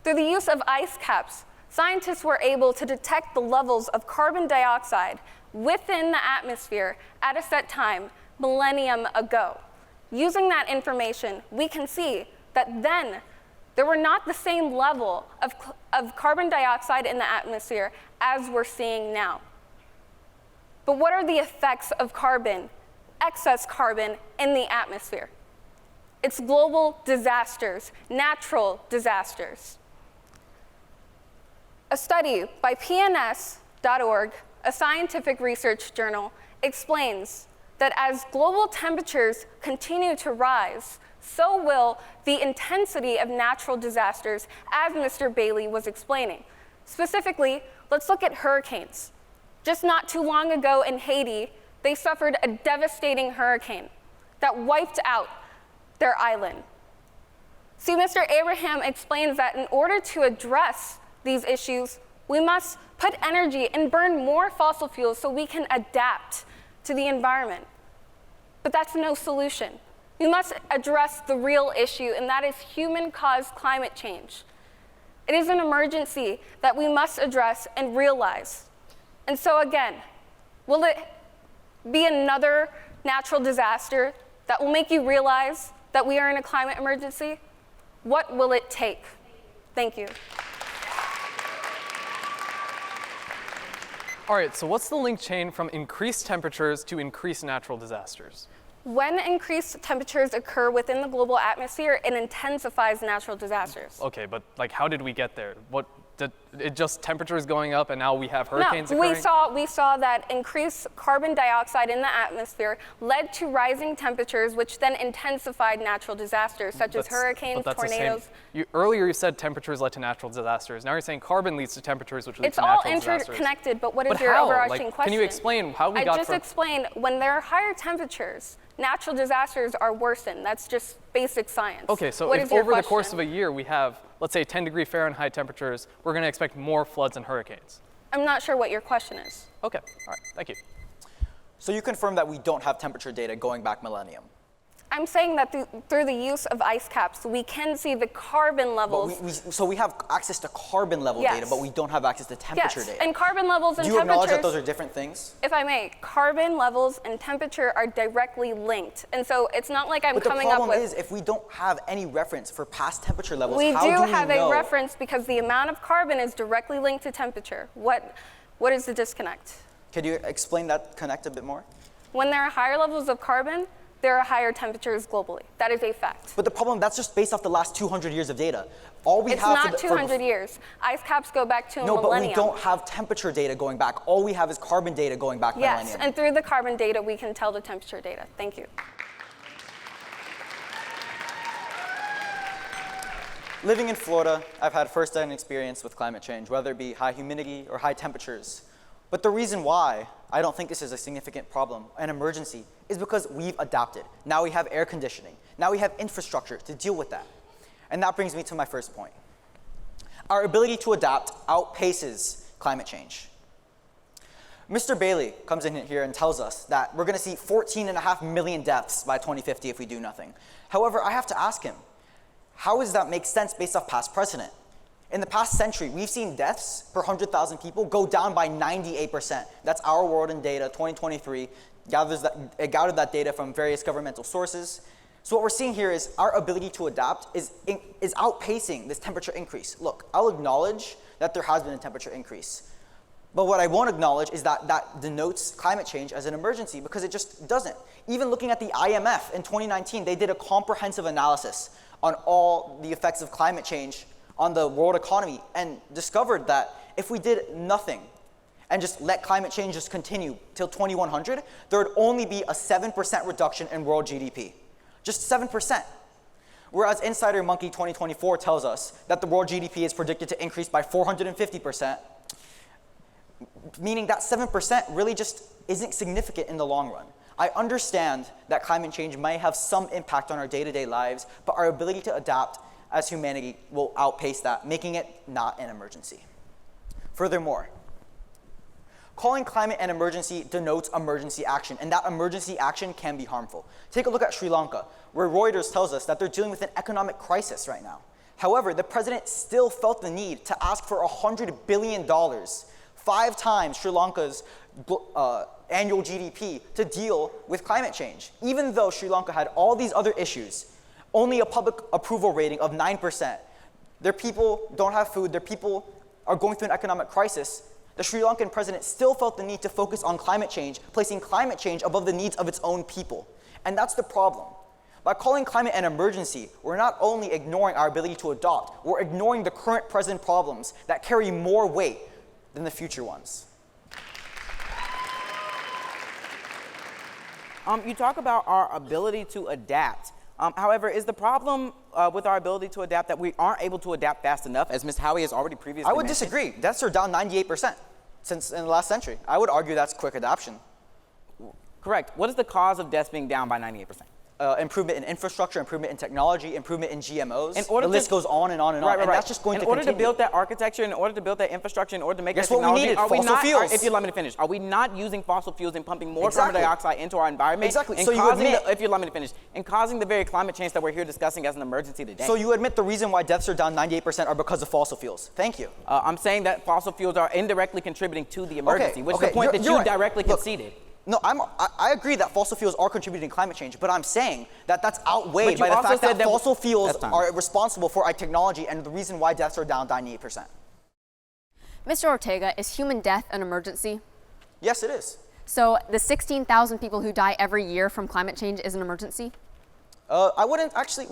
Through the use of ice caps, scientists were able to detect the levels of carbon dioxide within the atmosphere at a set time, millennium ago. Using that information, we can see that then there were not the same level of carbon dioxide in the atmosphere as we're seeing now. But what are the effects of carbon, excess carbon, in the atmosphere? It's global disasters, natural disasters. A study by PNS.org, a scientific research journal, explains that as global temperatures continue to rise, so will the intensity of natural disasters, as Mr. Bailey was explaining. Specifically, let's look at hurricanes. Just not too long ago in Haiti, they suffered a devastating hurricane that wiped out their island. See, Mr. Abraham explains that in order to address these issues, we must put energy and burn more fossil fuels so we can adapt to the environment. But that's no solution. We must address the real issue, and that is human-caused climate change. It is an emergency that we must address and realize. And so again, will it be another natural disaster that will make you realize that we are in a climate emergency? What will it take? Thank you. All right, so what's the link chain from increased temperatures to increased natural disasters? When increased temperatures occur within the global atmosphere, it intensifies natural disasters. Okay, but like, how did we get there? What did it just temperatures going up and now we have hurricanes occurring? We saw that increased carbon dioxide in the atmosphere led to rising temperatures, which then intensified natural disasters such as hurricanes, tornadoes. Earlier you said temperatures led to natural disasters. Now you're saying carbon leads to temperatures, which lead to natural disasters. It's all interconnected, but what is but your how? overarching question? Can you explain how we got from... I just explained, when there are higher temperatures, natural disasters are worsened. That's just basic science. Okay, so if over the course of a year we have, let's say, 10-degree Fahrenheit temperatures, we're going to expect more floods and hurricanes. I'm not sure what your question is. Okay, all right, thank you. So you confirm that we don't have temperature data going back millennium? I'm saying that through the use of ice caps, we can see the carbon levels. So we have access to carbon level data, but we don't have access to temperature data. And carbon levels and temperatures. Do you acknowledge that those are different things? If I may, carbon levels and temperature are directly linked. And so it's not like I'm coming up with... But the problem is, if we don't have any reference for past temperature levels, we how do we know? We do have a reference because the amount of carbon is directly linked to temperature. What is the disconnect? Could you explain that connect a bit more? When there are higher levels of carbon, there are higher temperatures globally. That is a fact. But the problem, that's just based off the last 200 years of data. It's not 200 years. Ice caps go back to a millennium. No, but we don't have temperature data going back. All we have is carbon data going back millennium. Yes, and through the carbon data, we can tell the temperature data. Thank you. Living in Florida, I've had first-hand experience with climate change, whether it be high humidity or high temperatures. But the reason why I don't think this is a significant problem, an emergency, is because we've adapted. Now we have air conditioning. Now we have infrastructure to deal with that. And that brings me to my first point. Our ability to adapt outpaces climate change. Mr. Bailey comes in here and tells us that we're going to see 14.5 million deaths by 2050 if we do nothing. However, I have to ask him, how does that make sense based off past precedent? In the past century, we've seen deaths per 100,000 people go down by 98%. That's Our World in Data 2023. It gathered that data from various governmental sources. So what we're seeing here is our ability to adapt is outpacing this temperature increase. Look, I'll acknowledge that there has been a temperature increase. But what I won't acknowledge is that that denotes climate change as an emergency, because it just doesn't. Even looking at the IMF in 2019, they did a comprehensive analysis on all the effects of climate change on the world economy and discovered that if we did nothing and just let climate change just continue till 2100, there would only be a 7% reduction in world GDP. Just 7%. Whereas Insider Monkey 2024 tells us that the world GDP is predicted to increase by 450%, meaning that 7% really just isn't significant in the long run. I understand that climate change may have some impact on our day-to-day lives, but our ability to adapt as humanity will outpace that, making it not an emergency. Furthermore, calling climate an emergency denotes emergency action, and that emergency action can be harmful. Take a look at Sri Lanka, where Reuters tells us that they're dealing with an economic crisis right now. However, the president still felt the need to ask for $100 billion, 5 times Sri Lanka's annual GDP, to deal with climate change. Even though Sri Lanka had all these other issues, only a public approval rating of 9%. Their people don't have food, their people are going through an economic crisis. The Sri Lankan president still felt the need to focus on climate change, placing climate change above the needs of its own people. And that's the problem. By calling climate an emergency, we're not only ignoring our ability to adopt, we're ignoring the current present problems that carry more weight than the future ones. You talk about our ability to adapt. However, is the problem with our ability to adapt that we aren't able to adapt fast enough, as Ms. Howie has already previously I would mentioned? disagree. Deaths are down 98% since in the last century. I would argue that's quick adoption. Correct. What is the cause of deaths being down by 98%? Improvement in infrastructure, improvement in technology, improvement in GMOs. The list goes on and on and on, and that's just going to continue. In order to build that architecture, in order to build that infrastructure, in order to make that Guess what technology, we needed? Fossil fuels. If you allow me to finish, are we not using fossil fuels and pumping more Exactly. carbon dioxide into our environment? Exactly. And So you admit, if you allow me to finish, and causing the very climate change that we're here discussing as an emergency today. So you admit the reason why deaths are down 98% are because of fossil fuels. Thank you. I'm saying that fossil fuels are indirectly contributing to the emergency, which is the Okay, point that you're you right. directly Look, conceded. No, I agree that fossil fuels are contributing to climate change, but I'm saying that that's outweighed But you by the also fact said that that fossil fuels That's fine. are responsible for our technology and the reason why deaths are down 98%. Mr. Ortega, is human death an emergency? Yes, it is. So the 16,000 people who die every year from climate change is an emergency? I wouldn't actually,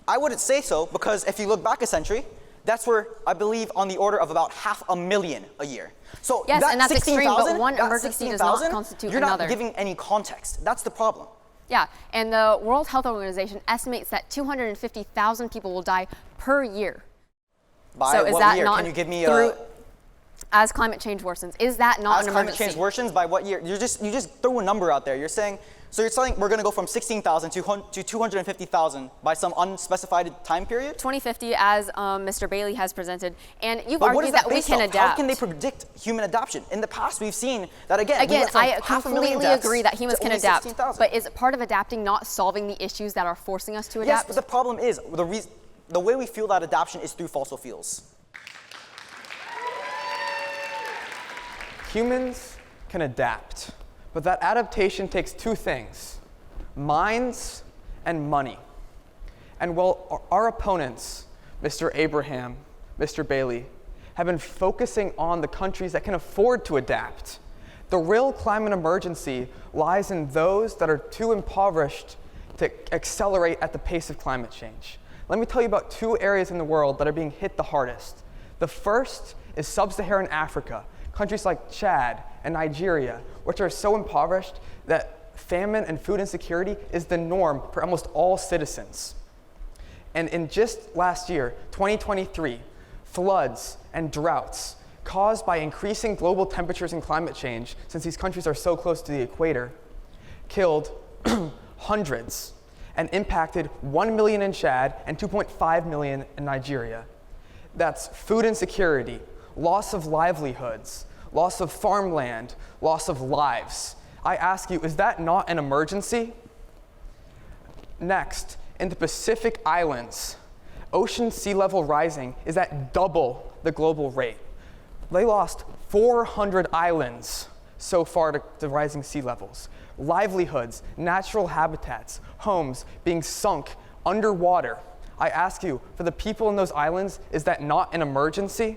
I wouldn't say so, because if you look back a century, that's where I believe on the order of about 500,000 a year. So Yes, that and that's extreme, but one that emergency does not 16,000, constitute you're another. not giving any context. That's the problem. Yeah, and the World Health Organization estimates that 250,000 people will die per year. By So is what that year? not Can you give me as climate change worsens? Is that not as an climate emergency? change worsens, by what year? You just threw a number out there. You're saying we're going to go from 16,000 to 250,000 by some unspecified time period? 2050, as Mr. Bailey has presented, and you've But what argued is that we based can off? adapt. How can they predict human adoption? In the past, we've seen that again. Again, I 500,000 completely deaths agree that humans to can only adapt, 16,000. but is part of adapting not solving the issues that are forcing us to Yes, adapt? but the problem is the way we feel that adoption is through fossil fuels. Humans can adapt, but that adaptation takes 2 things: minds and money. And while our opponents, Mr. Abraham, Mr. Bailey, have been focusing on the countries that can afford to adapt, the real climate emergency lies in those that are too impoverished to accelerate at the pace of climate change. Let me tell you about 2 areas in the world that are being hit the hardest. The first is sub-Saharan Africa, countries like Chad and Nigeria, which are so impoverished that famine and food insecurity is the norm for almost all citizens. And in just last year, 2023, floods and droughts caused by increasing global temperatures and climate change, since these countries are so close to the equator, killed hundreds and impacted 1 million in Chad and 2.5 million in Nigeria. That's food insecurity, loss of livelihoods, loss of farmland, loss of lives. I ask you, is that not an emergency? Next, in the Pacific Islands, ocean sea level rising is at double the global rate. They lost 400 islands so far to rising sea levels. Livelihoods, natural habitats, homes being sunk underwater. I ask you, for the people in those islands, is that not an emergency?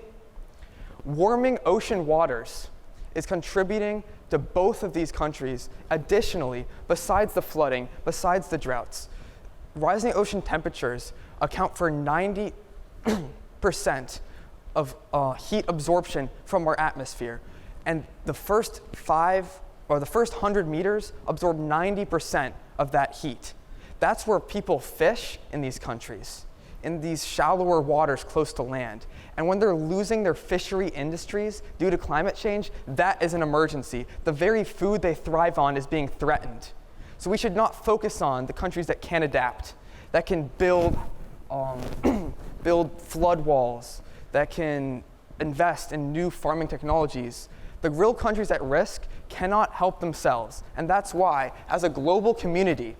Warming ocean waters is contributing to both of these countries. Additionally, besides the flooding, besides the droughts, rising ocean temperatures account for 90% of heat absorption from our atmosphere. And the first 100 meters absorb 90% of that heat. That's where people fish in these countries, in these shallower waters close to land. And when they're losing their fishery industries due to climate change, that is an emergency. The very food they thrive on is being threatened. So we should not focus on the countries that can adapt, that can build flood walls, that can invest in new farming technologies. The real countries at risk cannot help themselves. And that's why, as a global community,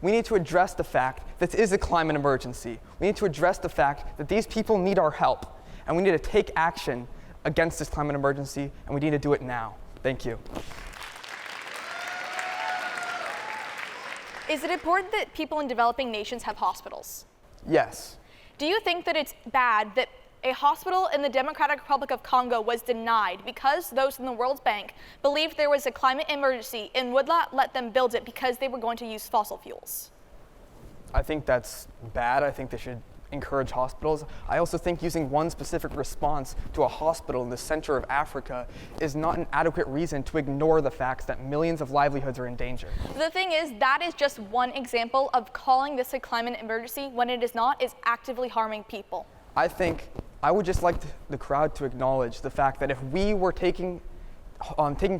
we need to address the fact that this is a climate emergency. We need to address the fact that these people need our help. And we need to take action against this climate emergency, and we need to do it now. Thank you. Is it important that people in developing nations have hospitals? Yes. Do you think that it's bad that a hospital in the Democratic Republic of Congo was denied because those in the World Bank believed there was a climate emergency and would not let them build it because they were going to use fossil fuels? I think that's bad. I think they should encourage hospitals. I also think using one specific response to a hospital in the center of Africa is not an adequate reason to ignore the facts that millions of livelihoods are in danger. The thing is, that is just one example of calling this a climate emergency when it is not, is actively harming people. I would just like the crowd to acknowledge the fact that if we were taking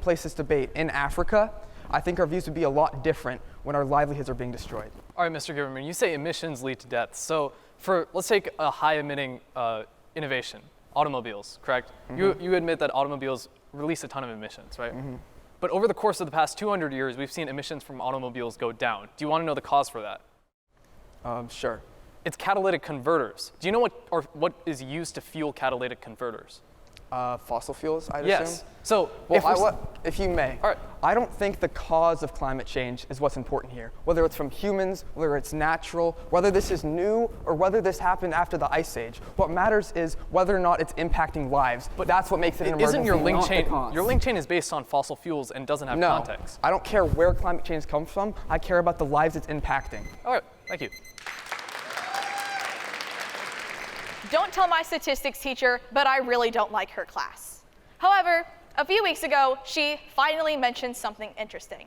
place this debate in Africa, I think our views would be a lot different when our livelihoods are being destroyed. All right, Mr. Giverman, you say emissions lead to death. So let's take a high-emitting innovation, automobiles, correct? Mm-hmm. You admit that automobiles release a ton of emissions, right? Mm-hmm. But over the course of the past 200 years, we've seen emissions from automobiles go down. Do you want to know the cause for that? Sure. It's catalytic converters. Do you know what is used to fuel catalytic converters? Fossil fuels, I'd yes. assume? So, if you may, all right. I don't think the cause of climate change is what's important here. Whether it's from humans, whether it's natural, whether this is new, or whether this happened after the Ice Age. What matters is whether or not it's impacting lives. But that's what makes it an emergency. Isn't your link chain is based on fossil fuels and doesn't have context? I don't care where climate change comes from. I care about the lives it's impacting. All right, thank you. Don't tell my statistics teacher, but I really don't like her class. However, a few weeks ago, she finally mentioned something interesting.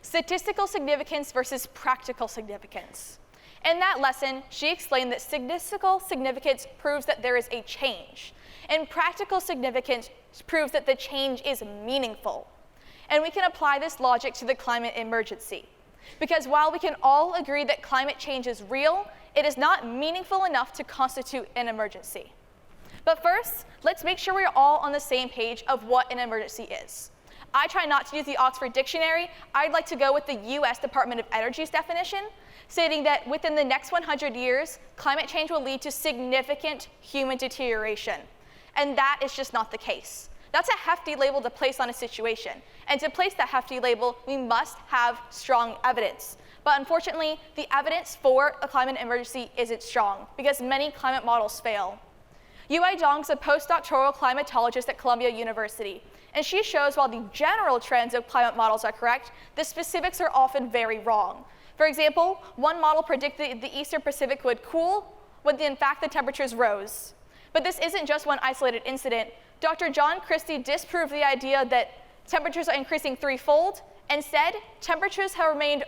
Statistical significance versus practical significance. In that lesson, she explained that statistical significance proves that there is a change, and practical significance proves that the change is meaningful. And we can apply this logic to the climate emergency. Because while we can all agree that climate change is real, it is not meaningful enough to constitute an emergency. But first, let's make sure we're all on the same page of what an emergency is. I try not to use the Oxford Dictionary. I'd like to go with the US Department of Energy's definition, stating that within the next 100 years, climate change will lead to significant human deterioration. And that is just not the case. That's a hefty label to place on a situation. And to place that hefty label, we must have strong evidence. But unfortunately, the evidence for a climate emergency isn't strong because many climate models fail. Yui Dong's a postdoctoral climatologist at Columbia University, and she shows while the general trends of climate models are correct, the specifics are often very wrong. For example, one model predicted the Eastern Pacific would cool when in fact the temperatures rose. But this isn't just one isolated incident. Dr. John Christie disproved the idea that temperatures are increasing threefold. Instead, temperatures have remained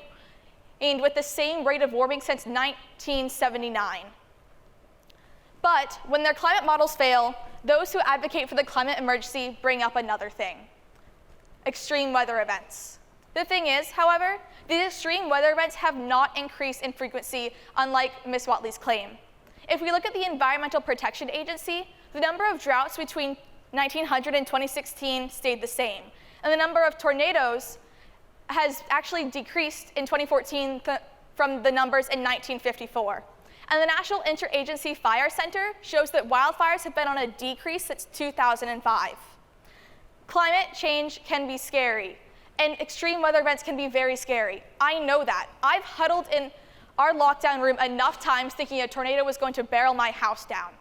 with the same rate of warming since 1979. But when their climate models fail, those who advocate for the climate emergency bring up another thing: extreme weather events. The thing is, however, these extreme weather events have not increased in frequency, unlike Ms. Watley's claim. If we look at the Environmental Protection Agency, the number of droughts between 1900 and 2016 stayed the same, and the number of tornadoes has actually decreased in 2014 from the numbers in 1954. And the National Interagency Fire Center shows that wildfires have been on a decrease since 2005. Climate change can be scary, and extreme weather events can be very scary. I know that. I've huddled in our lockdown room enough times thinking a tornado was going to barrel my house down.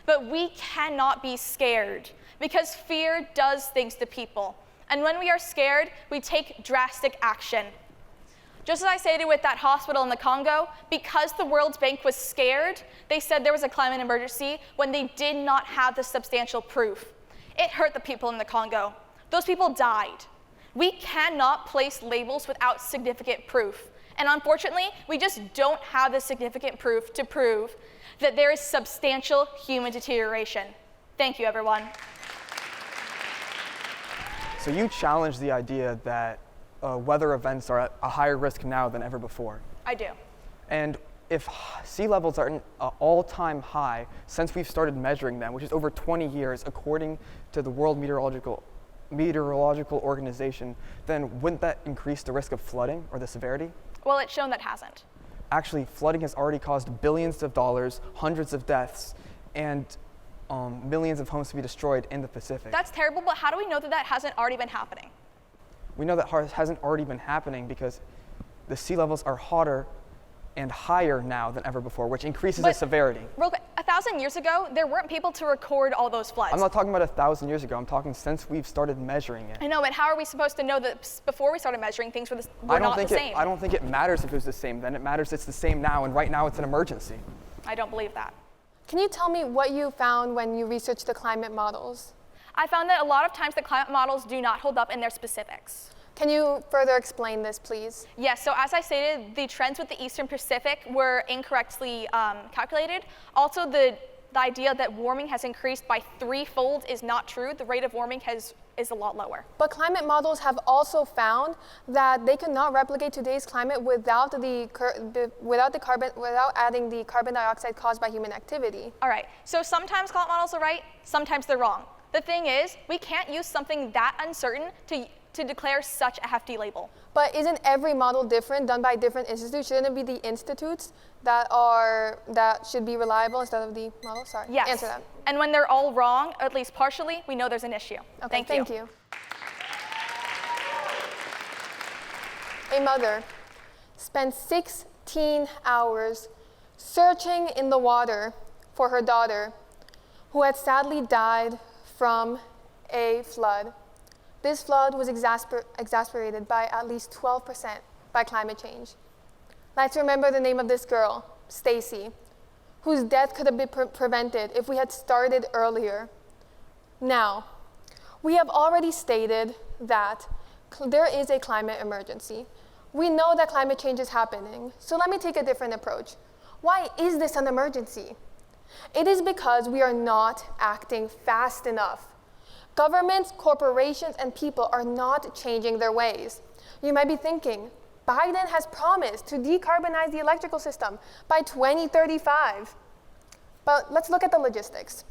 But we cannot be scared, because fear does things to people. And when we are scared, we take drastic action. Just as I stated with that hospital in the Congo, because the World Bank was scared, they said there was a climate emergency when they did not have the substantial proof. It hurt the people in the Congo. Those people died. We cannot place labels without significant proof. And unfortunately, we just don't have the significant proof to prove that there is substantial human deterioration. Thank you, everyone. So you challenge the idea that weather events are at a higher risk now than ever before. I do. And if sea levels are at an all-time high since we've started measuring them, which is over 20 years, according to the World Meteorological Organization, then wouldn't that increase the risk of flooding or the severity? Well, it's shown that hasn't. Actually, flooding has already caused billions of dollars, hundreds of deaths, and millions of homes to be destroyed in the Pacific. That's terrible, but how do we know that that hasn't already been happening? We know that hasn't already been happening because the sea levels are hotter and higher now than ever before, which increases the severity. Real quick, 1,000 years ago, there weren't people to record all those floods. I'm not talking about 1,000 years ago. I'm talking since we've started measuring it. I know, but how are we supposed to know that before we started measuring things were not the same? I don't think it matters if it was the same then. It matters it's the same now, and right now it's an emergency. I don't believe that. Can you tell me what you found when you researched the climate models? I found that a lot of times the climate models do not hold up in their specifics. Can you further explain this, please? Yes, so as I stated, the trends with the Eastern Pacific were incorrectly calculated. Also, the idea that warming has increased by threefold is not true. The rate of warming is a lot lower. But climate models have also found that they cannot replicate today's climate without adding the carbon dioxide caused by human activity. All right, so sometimes climate models are right, sometimes they're wrong. The thing is, we can't use something that uncertain to declare such a hefty label. But isn't every model different, done by different institutes? Shouldn't it be the institutes that should be reliable instead of the model? Sorry, yes. Answer that. And when they're all wrong, at least partially, we know there's an issue. Okay, thank you. A mother spent 16 hours searching in the water for her daughter, who had sadly died from a flood. This flood was exacerbated by at least 12% by climate change. Let's remember the name of this girl, Stacy, whose death could have been prevented if we had started earlier. Now, we have already stated that there is a climate emergency. We know that climate change is happening, so let me take a different approach. Why is this an emergency? It is because we are not acting fast enough. Governments, corporations, and people are not changing their ways. You might be thinking, Biden has promised to decarbonize the electrical system by 2035. But let's look at the logistics.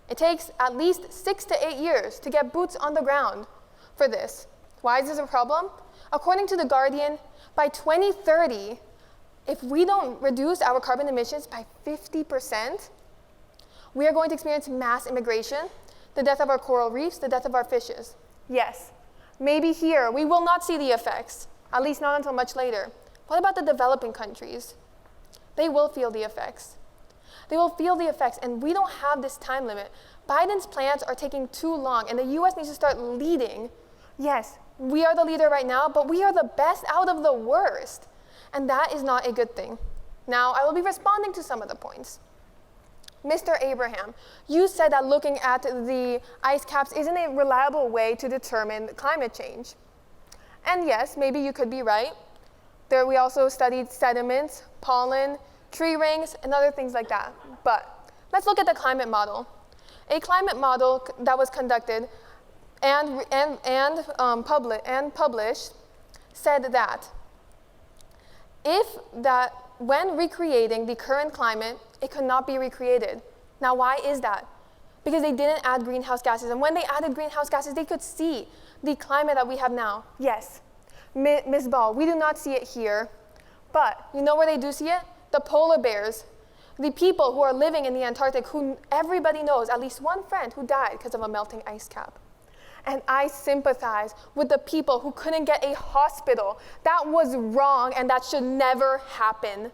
It takes at least 6 to 8 years to get boots on the ground for this. Why is this a problem? According to The Guardian, by 2030, if we don't reduce our carbon emissions by 50%, we are going to experience mass immigration, the death of our coral reefs, the death of our fishes. Yes, maybe here we will not see the effects, at least not until much later. What about the developing countries? They will feel the effects. They will feel the effects, and we don't have this time limit. Biden's plans are taking too long, and the US needs to start leading. Yes, we are the leader right now, but we are the best out of the worst, and that is not a good thing. Now, I will be responding to some of the points. Mr. Abraham, you said that looking at the ice caps isn't a reliable way to determine climate change. And yes, maybe you could be right. We also studied sediments, pollen, tree rings, and other things like that. But let's look at the climate model. A climate model that was conducted and published said that when recreating the current climate, it could not be recreated. Now, why is that? Because they didn't add greenhouse gases. And when they added greenhouse gases, they could see the climate that we have now. Yes, Ms. Ball, we do not see it here. But you know where they do see it? The polar bears. The people who are living in the Antarctic, who everybody knows, at least one friend who died because of a melting ice cap. And I sympathize with the people who couldn't get a hospital. That was wrong, and that should never happen.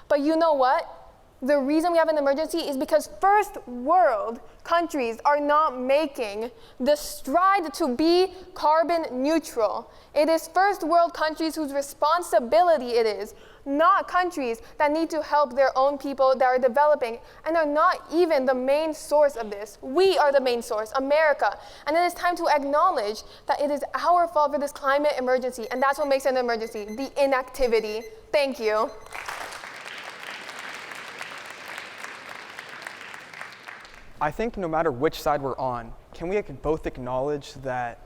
But you know what? The reason we have an emergency is because first world countries are not making the stride to be carbon neutral. It is first world countries whose responsibility it is, not countries that need to help their own people that are developing and are not even the main source of this. We are the main source, America. And it is time to acknowledge that it is our fault for this climate emergency, and that's what makes it an emergency, the inactivity. Thank you. I think no matter which side we're on, can we both acknowledge that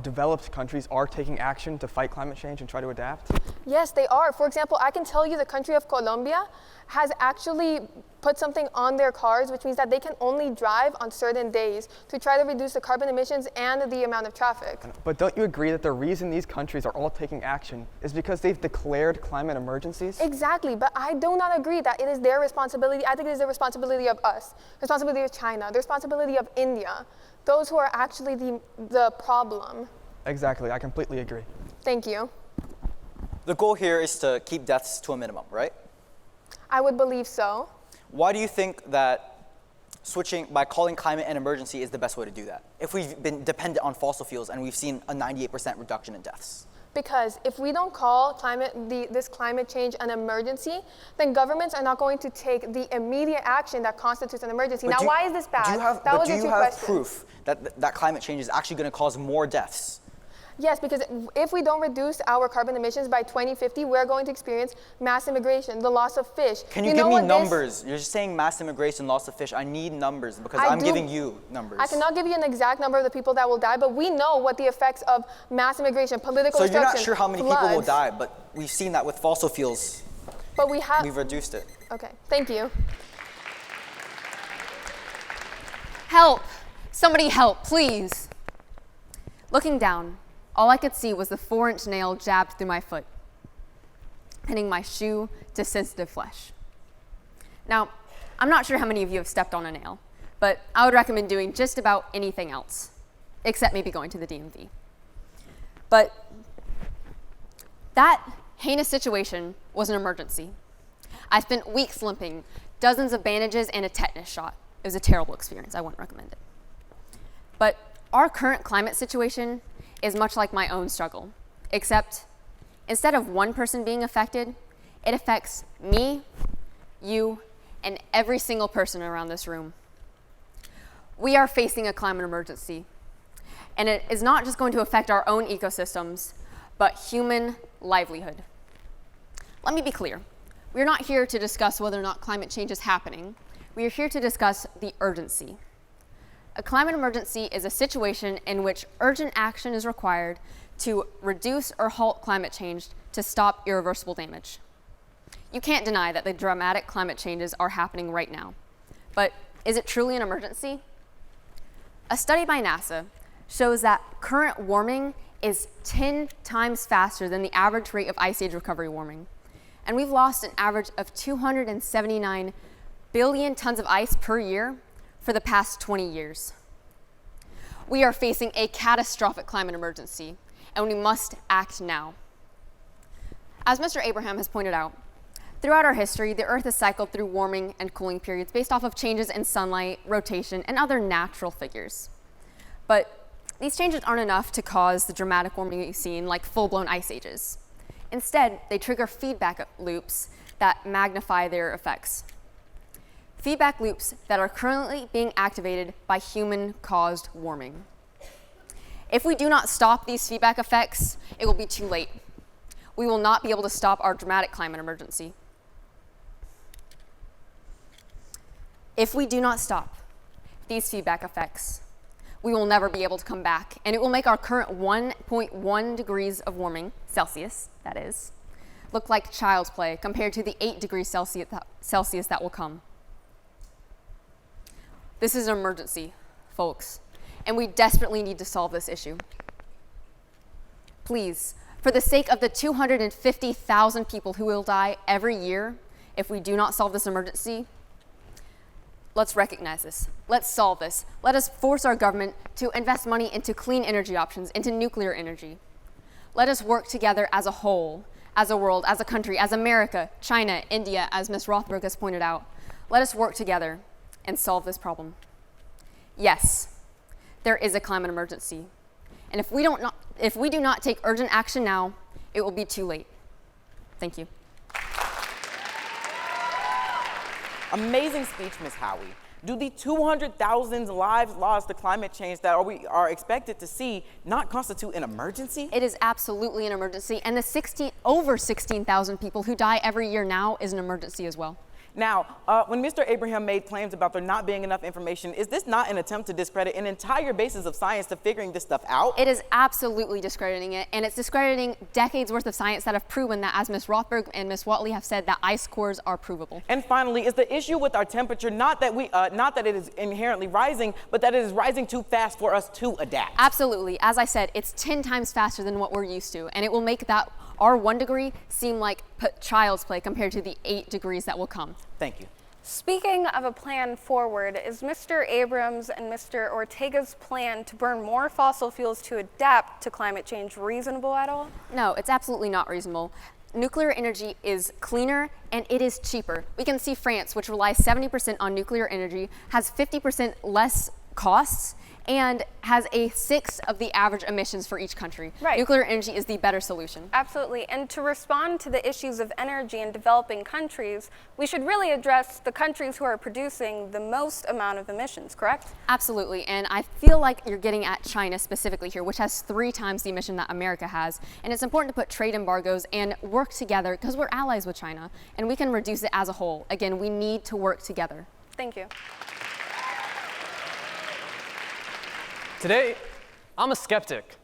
developed countries are taking action to fight climate change and try to adapt? Yes, they are. For example, I can tell you the country of Colombia has actually put something on their cars, which means that they can only drive on certain days to try to reduce the carbon emissions and the amount of traffic. But don't you agree that the reason these countries are all taking action is because they've declared climate emergencies? Exactly, but I do not agree that it is their responsibility. I think it is the responsibility of us, the responsibility of China, the responsibility of India, those who are actually the problem. Exactly, I completely agree. Thank you. The goal here is to keep deaths to a minimum, right? I would believe so. Why do you think that switching by calling climate an emergency is the best way to do that? If we've been dependent on fossil fuels and we've seen a 98% reduction in deaths. Because if we don't call this climate change an emergency, then governments are not going to take the immediate action that constitutes an emergency. Now, why is this bad? Do you have proof that climate change is actually going to cause more deaths? Yes, because if we don't reduce our carbon emissions by 2050, we're going to experience mass immigration, the loss of fish. Can you give me numbers? You're just saying mass immigration, loss of fish. I need numbers because I'm giving you numbers. I cannot give you an exact number of the people that will die, but we know what the effects of mass immigration, political destruction, So you're not sure how many floods, people will die, but we've seen that with fossil fuels. But we've reduced it. Okay, thank you. Help! Somebody help, please. Looking down, all I could see was the 4-inch nail jabbed through my foot, pinning my shoe to sensitive flesh. Now, I'm not sure how many of you have stepped on a nail, but I would recommend doing just about anything else, except maybe going to the DMV. But that heinous situation was an emergency. I spent weeks limping, dozens of bandages, and a tetanus shot. It was a terrible experience. I wouldn't recommend it. But our current climate situation is much like my own struggle, except instead of one person being affected, it affects me, you, and every single person around this room. We are facing a climate emergency, and it is not just going to affect our own ecosystems, but human livelihood. Let me be clear. We're not here to discuss whether or not climate change is happening. We are here to discuss the urgency. A climate emergency is a situation in which urgent action is required to reduce or halt climate change to stop irreversible damage. You can't deny that the dramatic climate changes are happening right now. But is it truly an emergency? A study by NASA shows that current warming is 10 times faster than the average rate of ice age recovery warming. And we've lost an average of 279 billion tons of ice per year for the past 20 years. We are facing a catastrophic climate emergency, and we must act now. As Mr. Abraham has pointed out, throughout our history, the Earth has cycled through warming and cooling periods based off of changes in sunlight, rotation, and other natural figures. But these changes aren't enough to cause the dramatic warming we've seen, like full-blown ice ages. Instead, they trigger feedback loops that magnify their effects. Feedback loops that are currently being activated by human-caused warming. If we do not stop these feedback effects, it will be too late. We will not be able to stop our dramatic climate emergency. If we do not stop, these feedback effects, we will never be able to come back, and it will make our current 1.1 degrees of warming, Celsius, that is, look like child's play compared to the 8 degrees Celsius that will come. This is an emergency, folks, and we desperately need to solve this issue. Please, for the sake of the 250,000 people who will die every year if we do not solve this emergency, let's recognize this. Let's solve this. Let us force our government to invest money into clean energy options, into nuclear energy. Let us work together as a whole, as a world, as a country, as America, China, India, as Ms. Rothberg has pointed out. Let us work together and solve this problem. Yes, there is a climate emergency. And if we do not take urgent action now, it will be too late. Thank you. Amazing speech, Ms. Howie. Do the 200,000 lives lost to climate change that we are expected to see not constitute an emergency? It is absolutely an emergency, and the over 16,000 people who die every year now is an emergency as well. Now, when Mr. Abraham made claims about there not being enough information, is this not an attempt to discredit an entire basis of science to figuring this stuff out? It is absolutely discrediting it, and it's discrediting decades worth of science that have proven that, as Ms. Rothberg and Ms. Watley have said, that ice cores are provable. And finally, is the issue with our temperature not that it is inherently rising, but that it is rising too fast for us to adapt? Absolutely. As I said, it's 10 times faster than what we're used to, and it will make that our 1 degree seem like child's play compared to the 8 degrees that will come. Thank you. Speaking of a plan forward, is Mr. Abrams and Mr. Ortega's plan to burn more fossil fuels to adapt to climate change reasonable at all? No, it's absolutely not reasonable. Nuclear energy is cleaner and it is cheaper. We can see France, which relies 70% on nuclear energy, has 50% less costs and has a sixth of the average emissions for each country. Right. Nuclear energy is the better solution. Absolutely. And to respond to the issues of energy in developing countries, we should really address the countries who are producing the most amount of emissions, correct? Absolutely. And I feel like you're getting at China specifically here, which has 3 times the emission that America has. And it's important to put trade embargoes and work together because we're allies with China and we can reduce it as a whole. Again, we need to work together. Thank you. Today, I'm a skeptic.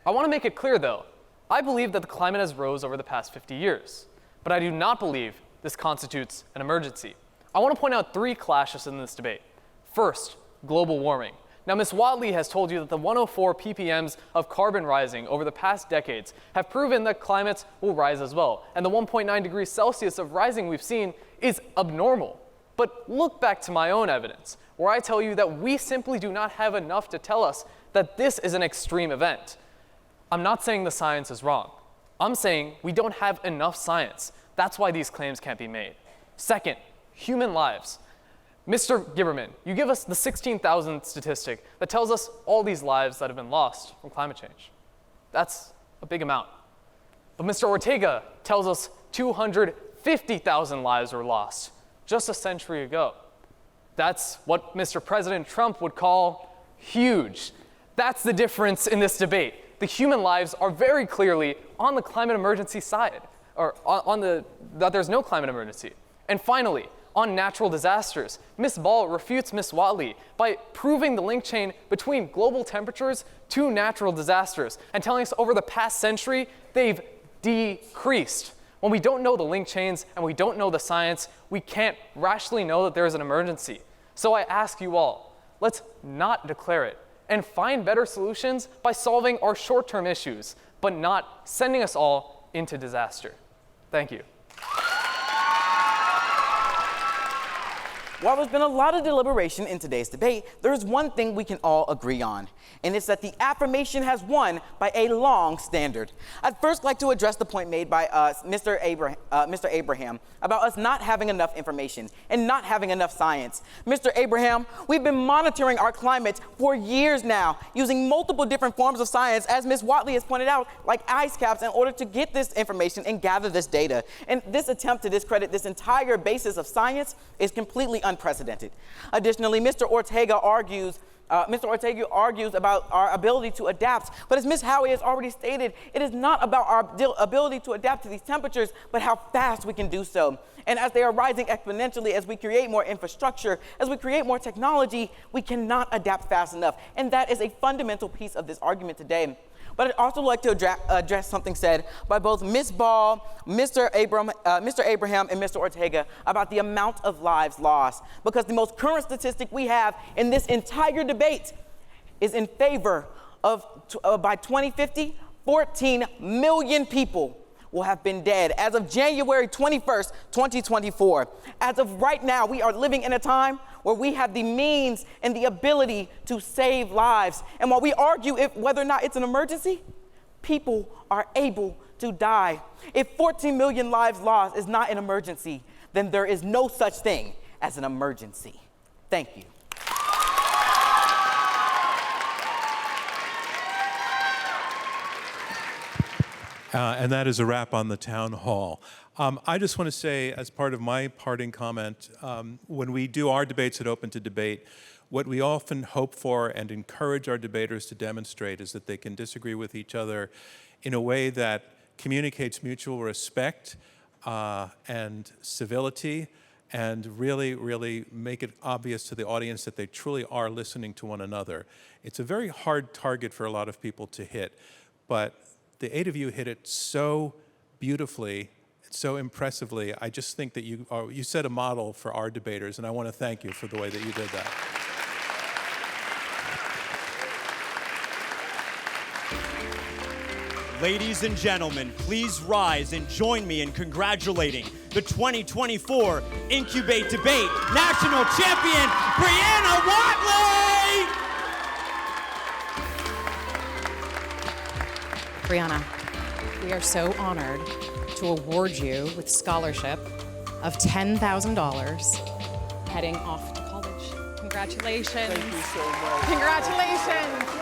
I want to make it clear, though. I believe that the climate has rose over the past 50 years, but I do not believe this constitutes an emergency. I want to point out 3 clashes in this debate. First, global warming. Now, Ms. Watley has told you that the 104 ppms of carbon rising over the past decades have proven that climates will rise as well, and the 1.9 degrees Celsius of rising we've seen is abnormal. But look back to my own evidence, where I tell you that we simply do not have enough to tell us that this is an extreme event. I'm not saying the science is wrong. I'm saying we don't have enough science. That's why these claims can't be made. Second, human lives. Mr. Giberman, you give us the 16,000 statistic that tells us all these lives that have been lost from climate change. That's a big amount. But Mr. Ortega tells us 250,000 lives were lost just a century ago. That's what Mr. President Trump would call huge. That's the difference in this debate. The human lives are very clearly on the climate emergency side, or that there's no climate emergency. And finally, on natural disasters, Ms. Ball refutes Ms. Watley by proving the link chain between global temperatures to natural disasters and telling us over the past century they've decreased. When we don't know the link chains and we don't know the science, we can't rationally know that there is an emergency. So I ask you all, let's not declare it and find better solutions by solving our short-term issues, but not sending us all into disaster. Thank you. While there's been a lot of deliberation in today's debate, there is one thing we can all agree on, and it's that the affirmation has won by a long standard. I'd first like to address the point made by Mr. Abraham about us not having enough information and not having enough science. Mr. Abraham, we've been monitoring our climate for years now, using multiple different forms of science, as Ms. Watley has pointed out, like ice caps, in order to get this information and gather this data. And this attempt to discredit this entire basis of science is completely unprecedented. Additionally, Mr. Ortega argues Mr. Ortega argues about our ability to adapt, but as Ms. Howie has already stated, it is not about our ability to adapt to these temperatures, but how fast we can do so. And as they are rising exponentially, as we create more infrastructure, as we create more technology, we cannot adapt fast enough. And that is a fundamental piece of this argument today. But I'd also like to address something said by both Ms. Ball, Mr. Abraham, and Mr. Ortega about the amount of lives lost. Because the most current statistic we have in this entire debate is in favor of, by 2050, 14 million people will have been dead as of January 21st, 2024. As of right now, we are living in a time where we have the means and the ability to save lives. And while we argue whether or not it's an emergency, people are able to die. If 14 million lives lost is not an emergency, then there is no such thing as an emergency. Thank you. And that is a wrap on the town hall. I just want to say, as part of my parting comment, when we do our debates at Open to Debate, what we often hope for and encourage our debaters to demonstrate is that they can disagree with each other in a way that communicates mutual respect and civility, and really, really make it obvious to the audience that they truly are listening to one another. It's a very hard target for a lot of people to hit, but the 8 of you hit it so beautifully, so impressively. I just think that you set a model for our debaters, and I want to thank you for the way that you did that. Ladies and gentlemen, please rise and join me in congratulating the 2024 Incubate Debate National Champion, Brianna Watley! Brianna, we are so honored to award you with scholarship of $10,000 heading off to college. Congratulations. Thank you so much. Congratulations.